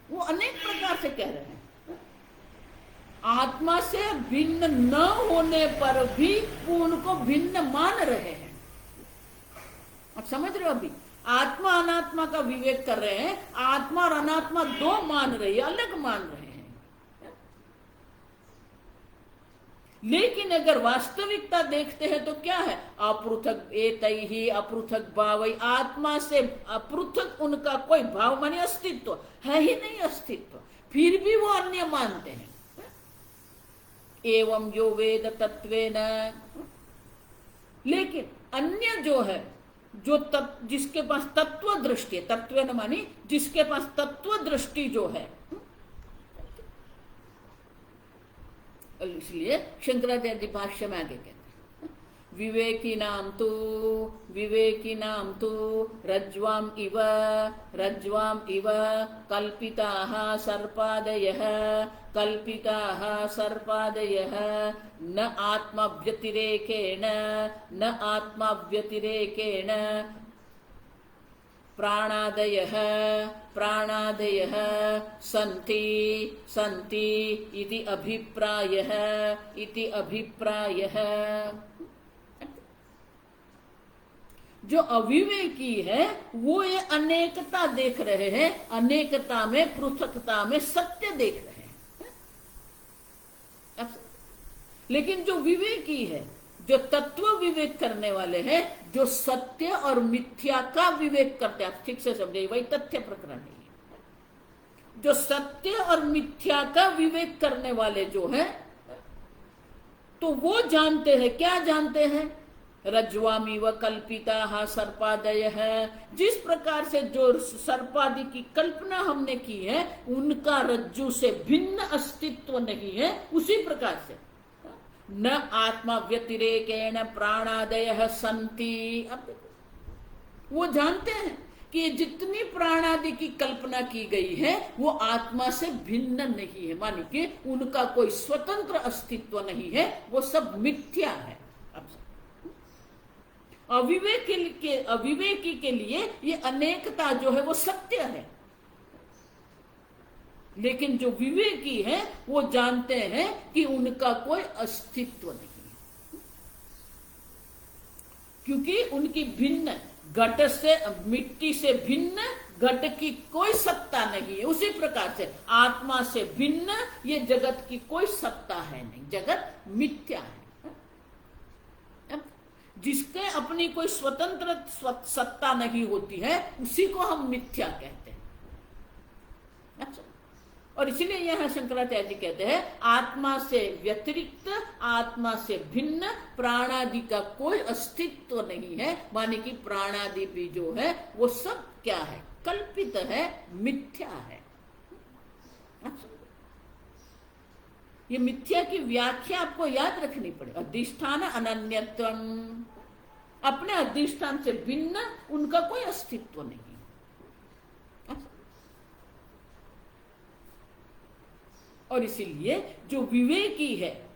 वो अनेक प्रकार से कह रहे हैं, आत्मा से भिन्न न होने पर भी वो उनको भिन्न मान रहे हैं। आप समझ रहे हो? अभी आत्मा अनात्मा का विवेक कर रहे हैं, आत्मा और अनात्मा 2 मान रहे हैं, अलग मान रहे हैं। लेकिन अगर वास्तविकता देखते हैं तो क्या है? अपृथक एतैहि अपृथक भावै। आत्मा से अपृथक उनका कोई भाव माने अस्तित्व है ही नहीं, अस्तित्व, फिर भी वो अन्य मानते हैं। एवं यो वेद तत्वेन, लेकिन अन्य जो है, जो जिसके पास तत्व दृष्टि है, तत्वेन मानी जिसके पास तत्व दृष्टि जो है, इसलिए शंकराचार्य जी भाष्य में आगे कहते हैं, विवेकिनां तु रज्ज्वाम् इव कल्पिताः सर्पादयः न आत्माव्यतिरेकेण प्राणादयः सन्ति इति अभिप्रायः। जो अविवेकी है वो ये अनेकता देख रहे हैं, अनेकता में, पृथकता में सत्य देख रहे हैं। लेकिन जो विवेकी है, जो तत्व विवेक करने वाले हैं, जो सत्य और मिथ्या का विवेक करते हैं, आप ठीक से समझे, वही तथ्य प्रकरण है। जो सत्य और मिथ्या का विवेक करने वाले जो है, तो वो जानते हैं, क्या जानते हैं, रज्ज्वामिव कल्पिताः सर्पादयः, जिस प्रकार से जो सर्पादि की कल्पना हमने की है उनका रज्जु से भिन्न अस्तित्व नहीं है, उसी प्रकार से न आत्मा व्यतिरेकेण प्राणादयः सन्ति। अब वो जानते हैं कि जितनी प्राणादि की कल्पना की गई है वो आत्मा से भिन्न नहीं है, मानी कि उनका कोई स्वतंत्र अस्तित्व नहीं है, वो सब मिथ्या है। अविवेकी के लिए ये अनेकता जो है वो सत्य है, लेकिन जो विवेकी है वो जानते हैं कि उनका कोई अस्तित्व नहीं है, क्योंकि उनकी भिन्न, घट से, मिट्टी से भिन्न घट की कोई सत्ता नहीं है। उसी प्रकार से आत्मा से भिन्न ये जगत की कोई सत्ता है नहीं, जगत मिथ्या है। जिसके अपनी कोई स्वतंत्र सत्ता नहीं होती है उसी को हम मिथ्या कहते हैं। अच्छा, और इसलिए यह शंकराचार्य जी कहते हैं आत्मा से व्यतिरिक्त, आत्मा से भिन्न प्राणादि का कोई अस्तित्व नहीं है, माने कि प्राणादि भी जो है वो सब क्या है, कल्पित है, मिथ्या है। अच्छा, ये मिथ्या की व्याख्या आपको याद रखनी पड़ेगी। अधिष्ठान अनन्यत्वम, अपने अधिष्ठान से भिन्न उनका कोई अस्तित्व नहीं। और इसीलिए जो विवेकी है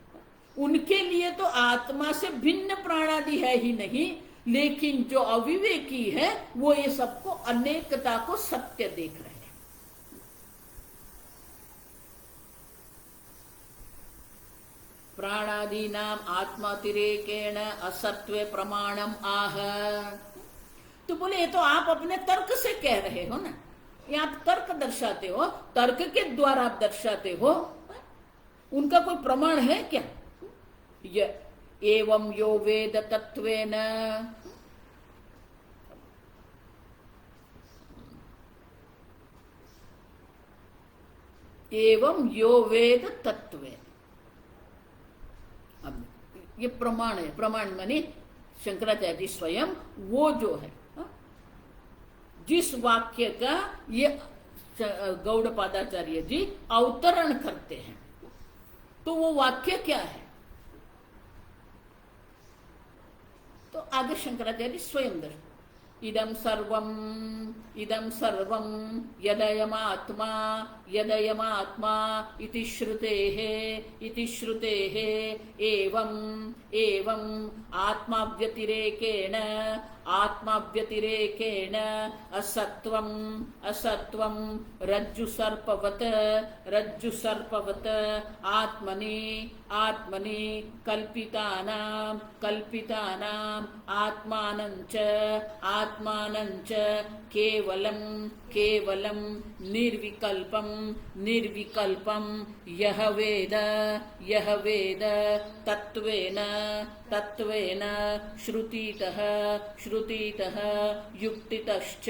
उनके लिए तो आत्मा से भिन्न प्राणादि है ही नहीं, लेकिन जो अविवेकी है वो ये सबको, अनेकता को सत्य देख रहे हैं। प्राणादीनाम आत्मातिरेकेण असत्वे प्रमाणम आह। तो बोले ये तो आप अपने तर्क से कह रहे हो ना, ये आप तर्क दर्शाते हो, तर्क के द्वारा आप दर्शाते हो, उनका कोई प्रमाण है क्या? एवं यो वेद तत्वेन, एवं यो वेद तत्वेन, अब ये प्रमाण है। प्रमाण माने शंकराचार्य जी स्वयं वो जो है, जिस वाक्य का ये गौड़पादाचार्य जी अवतरण करते हैं, तो वो वाक्य क्या है? तो आगे शंकराचार्य स्वयं दर्शन, इदं सर्वं यदयमात्मा इति श्रुतेः एवं आत्माव्यतिरेकेण असत्वं रज्जु सर्पवत् आत्मनि कल्पितानां आत्मानञ्च केवलं निर्विकल्पं यह वेद तत्वेन श्रुतितः युक्तितश्च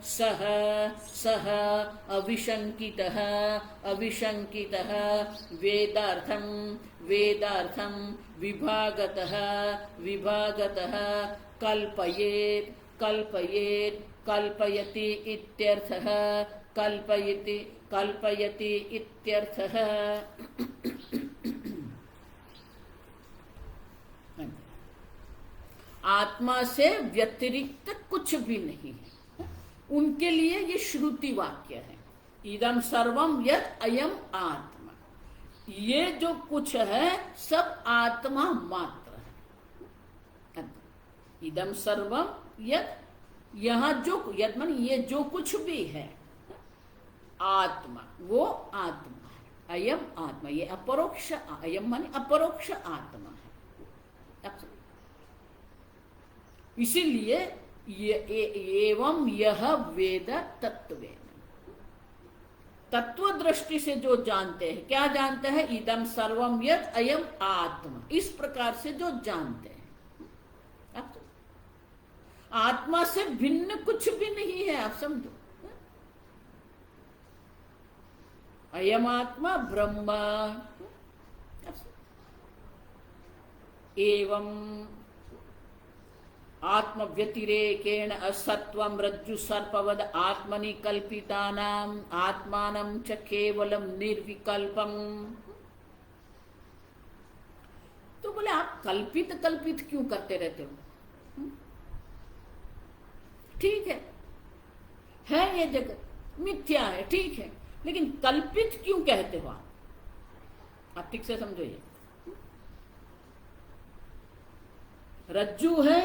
सह अविशंकितः वेदार्थं विभागतः कल्पयति इत्यर्थः कल्पयति कल्पयति इत्यर्थः। आत्मा से व्यतिरिक्त कुछ भी नहीं है, उनके लिए ये श्रुति वाक्य है। इदम सर्वम यत् अयम आत्मा, ये जो कुछ है सब आत्मा मात्र है। इदम सर्वम यत्, यहां जो यत् मान ये जो कुछ भी है आत्मा, वो आत्मा है। अयम आत्मा, ये अपरोक्ष, अयम माने अपरोक्ष आत्मा है। इसीलिए ये एवं यह वेद तत्वेन, तत्व दृष्टि से जो जानते हैं, क्या जानते हैं? इदम सर्वम यत् अयम आत्मा, इस प्रकार से जो जानते हैं। आत्मा से भिन्न कुछ भी नहीं है, आप समझो। अयम आत्मा ब्रह्म एवं आत्म व्यतिरेकेण असत्वम रज्जु सर्पवद आत्मनि कल्पितानाम आत्मानं च केवलम निर्विकल्पम। तो बोले आप कल्पित कल्पित क्यों करते रहते हो? ठीक है ये जगत मिथ्या है, ठीक है, लेकिन कल्पित क्यों कहते हो आप ठीक से समझो। ये रज्जु है,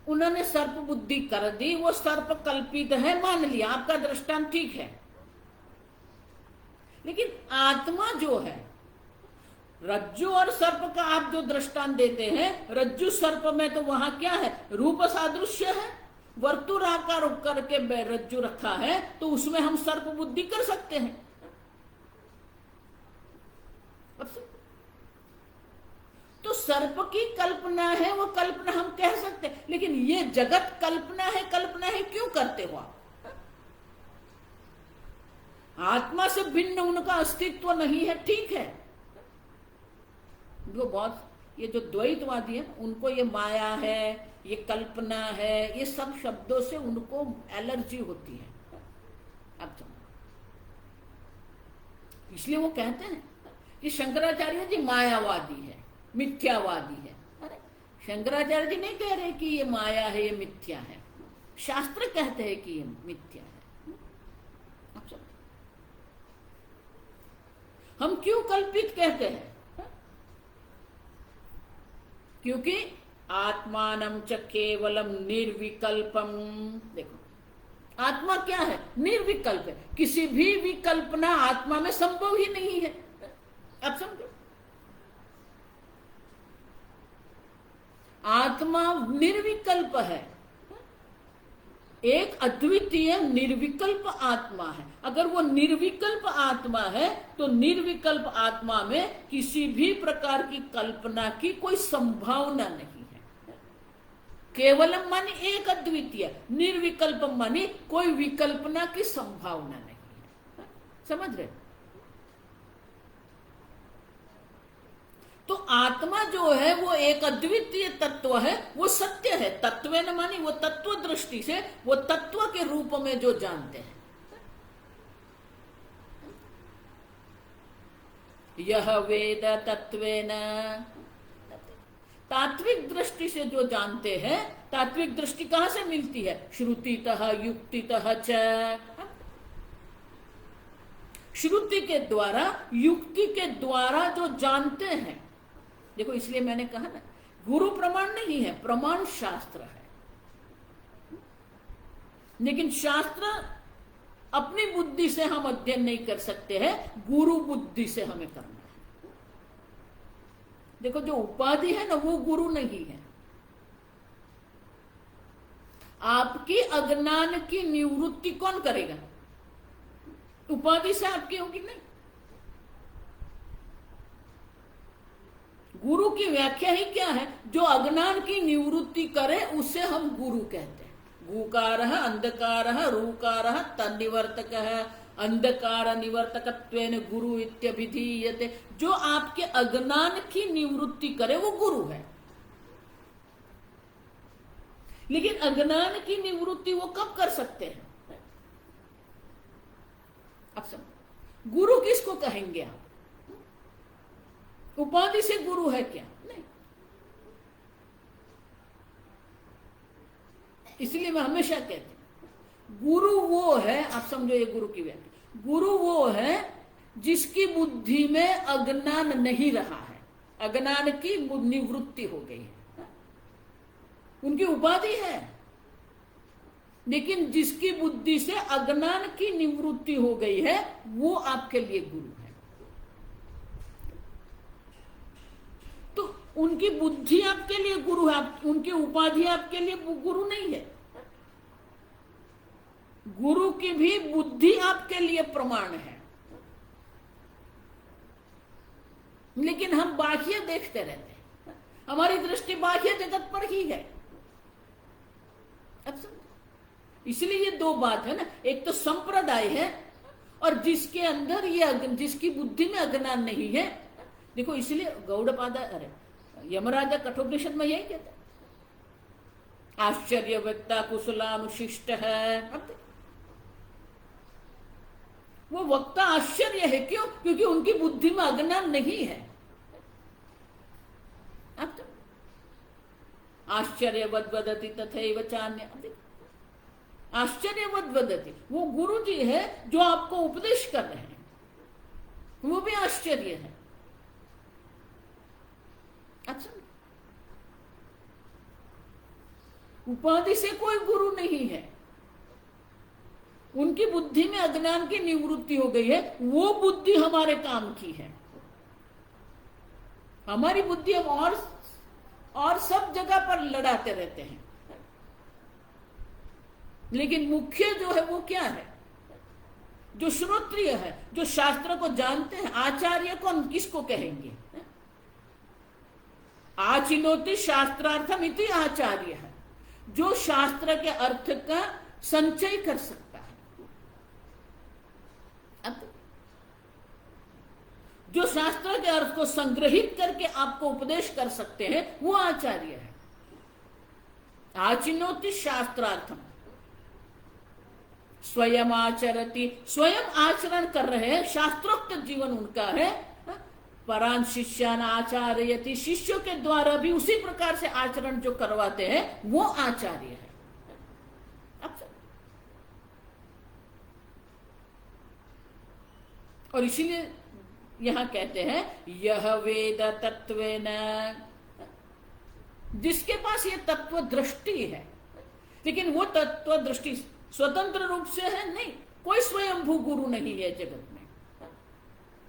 उन्होंने सर्प बुद्धि कर दी, वो सर्प कल्पित है, मान लिया, आपका दृष्टांत ठीक है। लेकिन आत्मा जो है, रज्जु और सर्प का आप जो दृष्टांत देते हैं, रज्जु सर्प में तो वहां क्या है? रूप सादृश्य है, वर्तुलाकार करके रज्जु रखा है, तो उसमें हम सर्प बुद्धि कर सकते हैं। तो सर्प की कल्पना है, वो कल्पना हम कह सकते हैं, लेकिन ये जगत कल्पना है क्यों करते हो आप? आत्मा से भिन्न उनका अस्तित्व नहीं है, ठीक है। जो बहुत ये जो द्वैतवादी है, उनको ये माया है, ये कल्पना है, ये सब शब्दों से उनको एलर्जी होती है। अब तो इसलिए वो कहते हैं कि शंकराचार्य जी मायावादी है, मिथ्यावादी है। अरे शंकराचार्य जी नहीं कह रहे कि ये माया है, ये मिथ्या है, शास्त्र कहते हैं कि ये मिथ्या है। आप सब हम क्यों कल्पित कहते हैं? क्योंकि आत्मानं च केवलम निर्विकल्पम। देखो आत्मा क्या है? निर्विकल्प है, किसी भी विकल्पना आत्मा में संभव ही नहीं है। अब समझो, आत्मा निर्विकल्प है, एक अद्वितीय निर्विकल्प आत्मा है। अगर वो निर्विकल्प आत्मा है तो निर्विकल्प आत्मा में किसी भी प्रकार की कल्पना की कोई संभावना नहीं है। केवलम माने एक अद्वितीय, निर्विकल्प माने कोई विकल्पना की संभावना नहीं है। समझ रहे? तो आत्मा जो है वो एक अद्वितीय तत्व है, वो सत्य है। तत्व न मानी वो तत्व दृष्टि से, वो तत्व के रूप में जो जानते हैं। यह वेद तत्वेन, तात्विक दृष्टि से जो जानते हैं। तात्विक दृष्टि कहां से मिलती है? श्रुतितः युक्तितः च। श्रुति के द्वारा, युक्ति के द्वारा जो जानते हैं। देखो इसलिए मैंने कहा ना, गुरु प्रमाण नहीं है, प्रमाण शास्त्र है। लेकिन शास्त्र अपनी बुद्धि से हम अध्ययन नहीं कर सकते हैं, गुरु बुद्धि से हमें करना है। देखो जो उपाधि है ना, वो गुरु नहीं है। आपकी अज्ञान की निवृत्ति कौन करेगा? उपाधि से आपकी होगी नहीं। गुरु की व्याख्या ही क्या है? जो अज्ञान की निवृत्ति करे उसे हम गुरु कहते हैं। गुकारः अंधकारः रूकारः तन्निवर्तकः अंधकार निवर्तकत्वेन गुरु इत्यभिधीयते। जो आपके अज्ञान की निवृत्ति करे वो गुरु है। लेकिन अज्ञान की निवृत्ति वो कब कर सकते हैं? अब समझ, गुरु किसको कहेंगे आप? उपाधि से गुरु है क्या? नहीं। इसलिए मैं हमेशा कहती हूं गुरु वो है, आप समझो ये गुरु की व्याख्या, गुरु वो है जिसकी बुद्धि में अज्ञान नहीं रहा है, अज्ञान की निवृत्ति हो गई है। उनकी उपाधि है, लेकिन जिसकी बुद्धि से अज्ञान की निवृत्ति हो गई है वो आपके लिए गुरु है। तो उनकी बुद्धि आपके लिए गुरु है, उनकी उपाधि आपके लिए गुरु नहीं है। गुरु की भी बुद्धि आपके लिए प्रमाण है, लेकिन हम बाह्य देखते रहते हैं, हमारी दृष्टि बाह्य जगत पर ही है। अब इसलिए ये दो बात है ना, एक तो संप्रदाय है और जिसके अंदर ये जिसकी बुद्धि में अज्ञान नहीं है। देखो इसलिए गौड़पादा, अरे यमराजा कठोपनिषद में यही कहता है, आश्चर्य वक्ता कुशलाम शिष्ट है। अब वो वक्ता आश्चर्य है, क्यों? क्योंकि उनकी बुद्धि में अज्ञान नहीं है। अब तो आश्चर्यवद वदति तथैव चान्य, आश्चर्यवद वदति, वो गुरु जी है जो आपको उपदेश कर रहे हैं, वो भी आश्चर्य है। अच्छा, उपाधि से कोई गुरु नहीं है, उनकी बुद्धि में अज्ञान की निवृत्ति हो गई है, वो बुद्धि हमारे काम की है। हमारी बुद्धि हम और सब जगह पर लड़ाते रहते हैं, लेकिन मुख्य जो है वो क्या है? जो श्रोत्रिय है, जो शास्त्र को जानते हैं। आचार्य कौन, किसको कहेंगे? आचिनोति शास्त्रार्थम इति आचार्य है, जो शास्त्र के अर्थ का संचय कर सकता है। अब जो शास्त्र के अर्थ को संग्रहित करके आपको उपदेश कर सकते हैं वो आचार्य है। आचिनोति शास्त्रार्थम, स्वयं आचरति, स्वयं आचरण कर रहे हैं, शास्त्रोक्त जीवन उनका है। परान शिष्यान आचार्यति, शिष्यों के द्वारा भी उसी प्रकार से आचरण जो करवाते हैं वो आचार्य है। और इसीलिए यहां कहते हैं यह वेद तत्वेन, जिसके पास ये तत्व दृष्टि है, लेकिन वो तत्व दृष्टि स्वतंत्र रूप से है नहीं, कोई स्वयंभू गुरु नहीं है जगत में।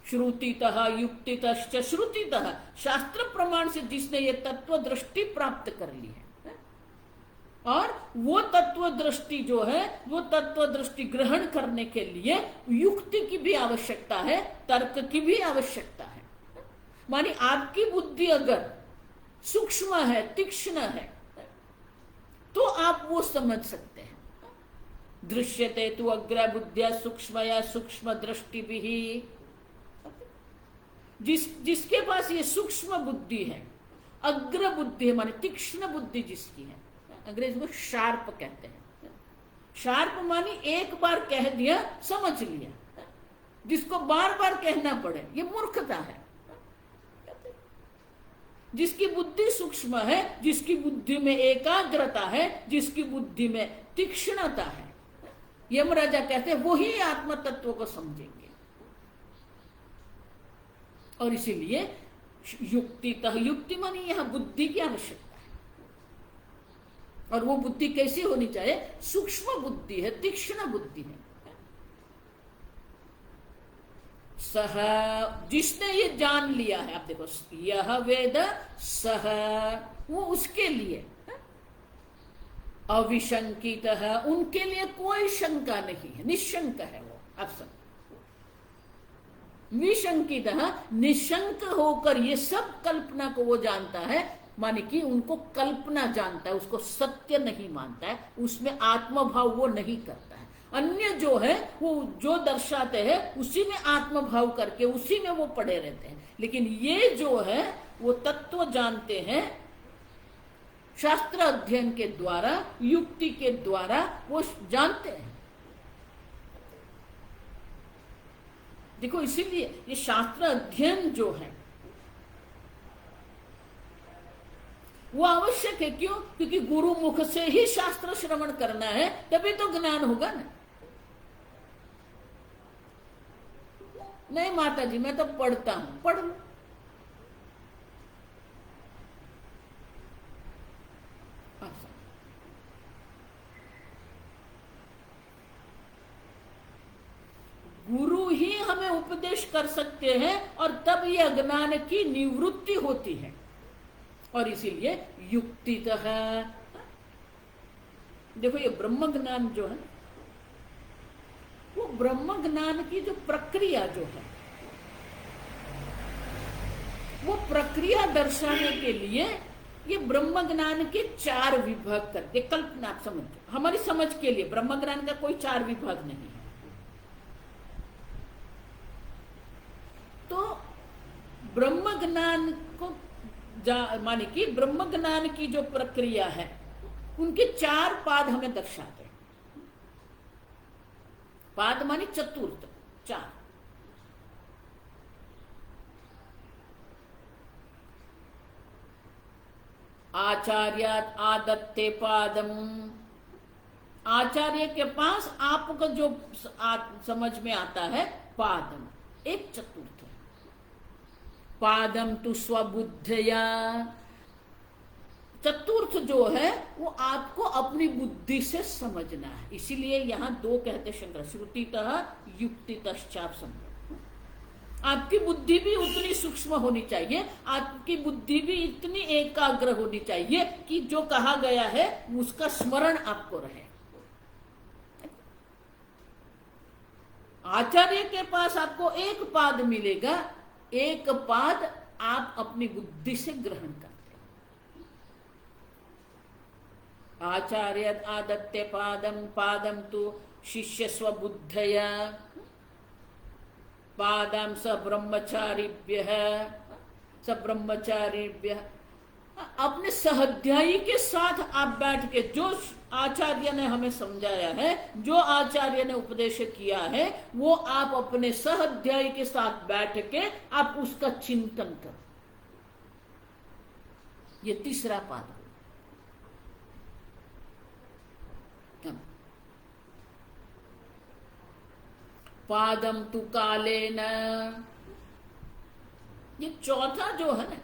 श्रुतितः युक्तितश्च श्रुतितः, शास्त्र प्रमाण से जिसने ये तत्व दृष्टि प्राप्त कर ली है, और वो तत्व दृष्टि जो है, वो तत्व दृष्टि ग्रहण करने के लिए युक्ति की भी आवश्यकता है, तर्क की भी आवश्यकता है। मानी आपकी बुद्धि अगर सूक्ष्म है, तीक्ष्ण है, तो आप वो समझ सकते हैं। दृश्यते तु अग्र बुद्धिया सूक्ष्मया सूक्ष्म दृष्टि भी, जिसके पास ये सूक्ष्म बुद्धि है, अग्र बुद्धि है, माने तीक्ष्ण बुद्धि जिसकी है, अंग्रेजी में शार्प कहते हैं। शार्प मानी एक बार कह दिया समझ लिया, जिसको बार बार कहना पड़े ये मूर्खता है। जिसकी बुद्धि सूक्ष्म है, जिसकी बुद्धि में एकाग्रता है, जिसकी बुद्धि में तीक्ष्णता है, यमराजा कहते हैं वही आत्म तत्व को समझेंगे। और इसीलिए युक्तितः, युक्ति मानी यहां बुद्धि की आवश्यकता है, और वो बुद्धि कैसी होनी चाहिए? सूक्ष्म बुद्धि है, तीक्ष्ण बुद्धि है। सह, जिसने ये जान लिया है, आप देखो यह वेद सह, वो उसके लिए अविशंकित है, उनके लिए कोई शंका नहीं है, निशंक है वो। आप सब विशंकित, निशंक होकर ये सब कल्पना को वो जानता है, माने कि उनको कल्पना जानता है, उसको सत्य नहीं मानता है, उसमें आत्मभाव वो नहीं करता है। अन्य जो है वो जो दर्शाते हैं उसी में आत्मभाव करके उसी में वो पड़े रहते हैं, लेकिन ये जो है वो तत्व जानते हैं शास्त्र अध्ययन के द्वारा, युक्ति के द्वारा वो जानते हैं। देखो इसीलिए ये शास्त्र अध्ययन जो है वो आवश्यक है। क्यों? क्योंकि गुरु मुख से ही शास्त्र श्रवण करना है, तभी तो ज्ञान होगा ना। नहीं माता जी मैं तो पढ़ता हूं, पढ़ लो। गुरु ही हमें उपदेश कर सकते हैं और तब ये अज्ञान की निवृत्ति होती है। और इसीलिए युक्तितः, देखो ये ब्रह्म ज्ञान जो है वो ब्रह्म ज्ञान की जो प्रक्रिया जो है वो प्रक्रिया दर्शाने के लिए ये ब्रह्म ज्ञान के 4 विभाग करते। कल्पना आप समझ, हमारी समझ के लिए ब्रह्म ज्ञान का कोई 4 विभाग नहीं है। तो ब्रह्म ज्ञान को माने कि ब्रह्म ज्ञान की जो प्रक्रिया है उनके 4 पाद हमें दर्शाते हैं। पाद माने चतुर्थ, 4। आचार्यात आदत्ते पादम, आचार्य के पास आपको जो समझ में आता है पादम, एक चतुर्थ। पादम तु स्वबुद्धया, चतुर्थ जो है वो आपको अपनी बुद्धि से समझना है। इसीलिए यहां 2 कहते शंकर, श्रुतितः युक्तितश्चाप समझो। आपकी बुद्धि भी उतनी सूक्ष्म होनी चाहिए, आपकी बुद्धि भी इतनी एकाग्र होनी चाहिए कि जो कहा गया है उसका स्मरण आपको रहे। आचार्य के पास आपको एक पाद मिलेगा, एक पाद आप अपनी बुद्धि से ग्रहण करते हैं। आचार्य आदत्ते पादम, पादम तु शिष्य स्वबुद्धया, पादम स ब्रह्मचारिभ्यः, स ब्रह्मचारिभ्यः। अपने सहध्यायी के साथ आप बैठ के जो आचार्य ने हमें समझाया है, जो आचार्य ने उपदेश किया है, वो आप अपने सहध्यायी के साथ बैठ के आप उसका चिंतन करो। ये तीसरा पाद। पादम तु कालेन, ये चौथा जो है ना,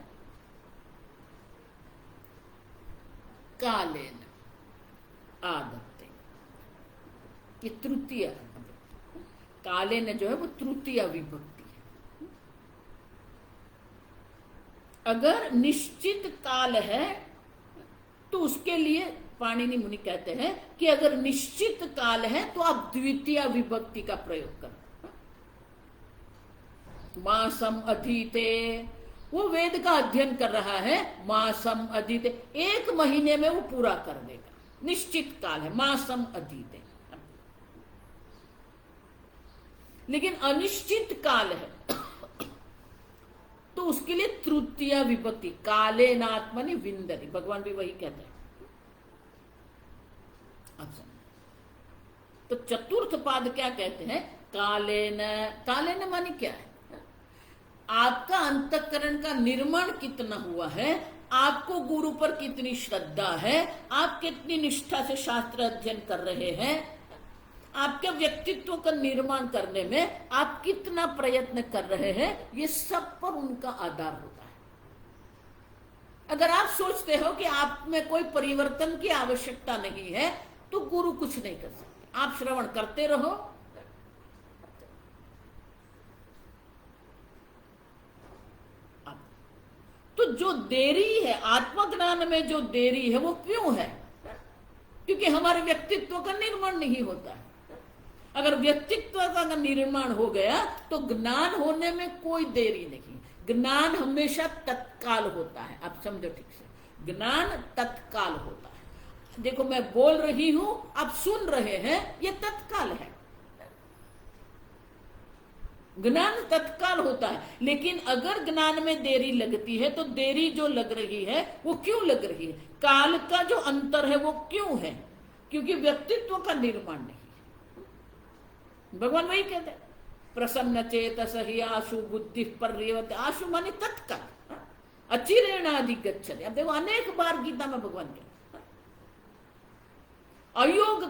कालेन आदत्ते, ये तृतीय। कालेन जो है वो तृतीय विभक्ति है। अगर निश्चित काल है तो उसके लिए पाणिनि मुनि कहते हैं कि अगर निश्चित काल है तो आप द्वितीय विभक्ति का प्रयोग करो। मासम अधीते, वो वेद का अध्ययन कर रहा है, मासम अधीते, 1 महीने में वो पूरा कर देगा। निश्चित काल है, मासम अधीते। लेकिन अनिश्चित काल है तो उसके लिए तृतीय विभक्ति, काले नात्मनि विंदति, भगवान भी वही कहते हैं। तो चतुर्थ पाद क्या कहते हैं? कालेन, कालेन माने क्या है? आपका अंतःकरण का निर्माण कितना हुआ है, आपको गुरु पर कितनी श्रद्धा है, आप कितनी निष्ठा से शास्त्र अध्ययन कर रहे हैं, आपके व्यक्तित्व का निर्माण करने में आप कितना प्रयत्न कर रहे हैं, ये सब पर उनका आधार होता है। अगर आप सोचते हो कि आप में कोई परिवर्तन की आवश्यकता नहीं है तो गुरु कुछ नहीं कर सकते। आप श्रवण करते रहो। तो जो देरी है आत्मज्ञान में, जो देरी है वो क्यों है? क्योंकि हमारे व्यक्तित्व का निर्माण नहीं होता है। अगर व्यक्तित्व का निर्माण हो गया तो ज्ञान होने में कोई देरी नहीं। ज्ञान हमेशा तत्काल होता है। आप समझो ठीक से, ज्ञान तत्काल होता है। देखो मैं बोल रही हूं, आप सुन रहे हैं, ये तत्काल है। ज्ञान तत्काल होता है। लेकिन अगर ज्ञान में देरी लगती है तो देरी जो लग रही है वो क्यों लग रही है? काल का जो अंतर है वो क्यों है? क्योंकि व्यक्तित्व का निर्माण नहीं है। भगवान वही कहते हैं प्रसन्न चेतस ही आशु बुद्धि पर्यवते, आशु माने तत्काल, अचिरेणाधिगच्छति। अब देखो अनेक बार गीता में भगवान के अयोग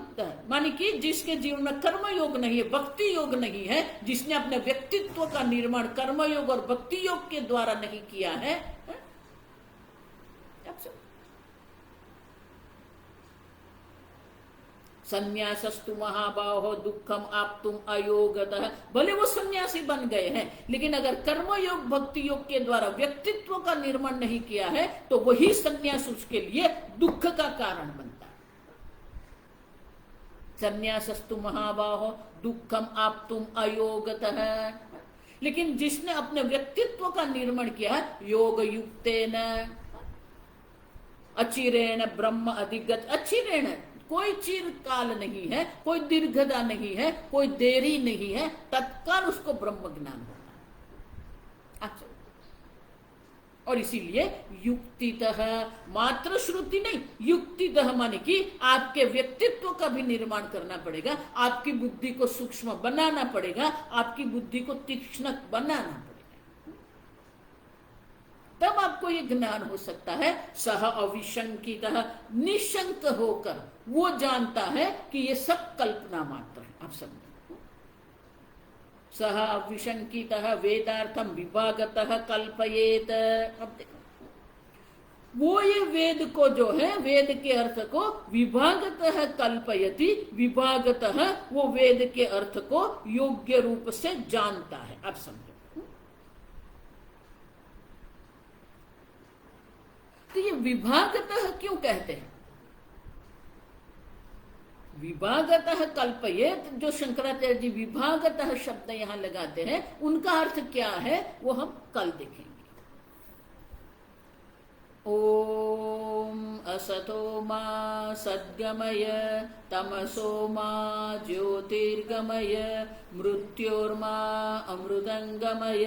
माने कि जिसके जीवन में कर्म योग नहीं है, भक्ति योग नहीं है, जिसने अपने व्यक्तित्व का निर्माण कर्म योग और भक्ति योग के द्वारा नहीं किया है, संन्यासस्तु महाबाहो दुखम आप्तुम अयोगतः, भले वो सन्यासी बन गए हैं, लेकिन अगर कर्म योग भक्ति योग के द्वारा व्यक्तित्व का निर्माण नहीं किया है तो वही सन्यास उसके लिए दुख का कारण बनता है। संन्यासस्तु महाबाहो दुखम आप्तुम अयोगतः, लेकिन जिसने अपने व्यक्तित्व का निर्माण किया योग युक्तेन अचिरेण ब्रह्म अधिगत, अचिरेण कोई चिरकाल नहीं है, कोई दीर्घता नहीं है, कोई देरी नहीं है, तत्काल उसको ब्रह्म ज्ञान होता है। अच्छा, और इसीलिए युक्तितः, मात्र श्रुति नहीं, युक्तितः माने कि आपके व्यक्तित्व का भी निर्माण करना पड़ेगा, आपकी बुद्धि को सूक्ष्म बनाना पड़ेगा, आपकी बुद्धि को तीक्ष्ण बनाना पड़ेगा, तब आपको ये ज्ञान हो सकता है। सह अविशंकितः, निशंक होकर वो जानता है कि ये सब कल्पना मात्र है। आप समझो, सह अविशंकितः वेदार्थम विभागतः कल्पयेत। अब देखो, वो ये वेद को जो है, वेद के अर्थ को विभागतः कल्पयति, विभागतः वो वेद के अर्थ को योग्य रूप से जानता है। अब समझो, तो ये विभागतः क्यों कहते हैं? विभागतः कल्पयेत, जो शंकराचार्य जी विभागतः शब्द यहां लगाते हैं, उनका अर्थ क्या है वो हम कल देखेंगे। ओम असतो मा सद्गमय तमसो मा ज्योतिर्गमय मृत्योर्मा अमृतंगमय।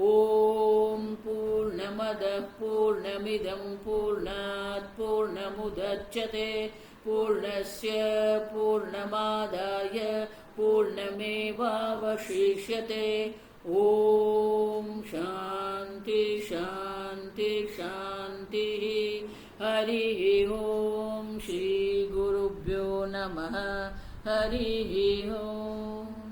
ओम पूर्णमदः पूर्णमिदं पूर्णात् पूर्णमुदच्यते पूर्णस्य पूर्णमादाय पूर्णमेवावशिष्यते। ओम शांति शांति शांति। हरि ओम। श्री गुरुभ्यो नमः। हरि ओम।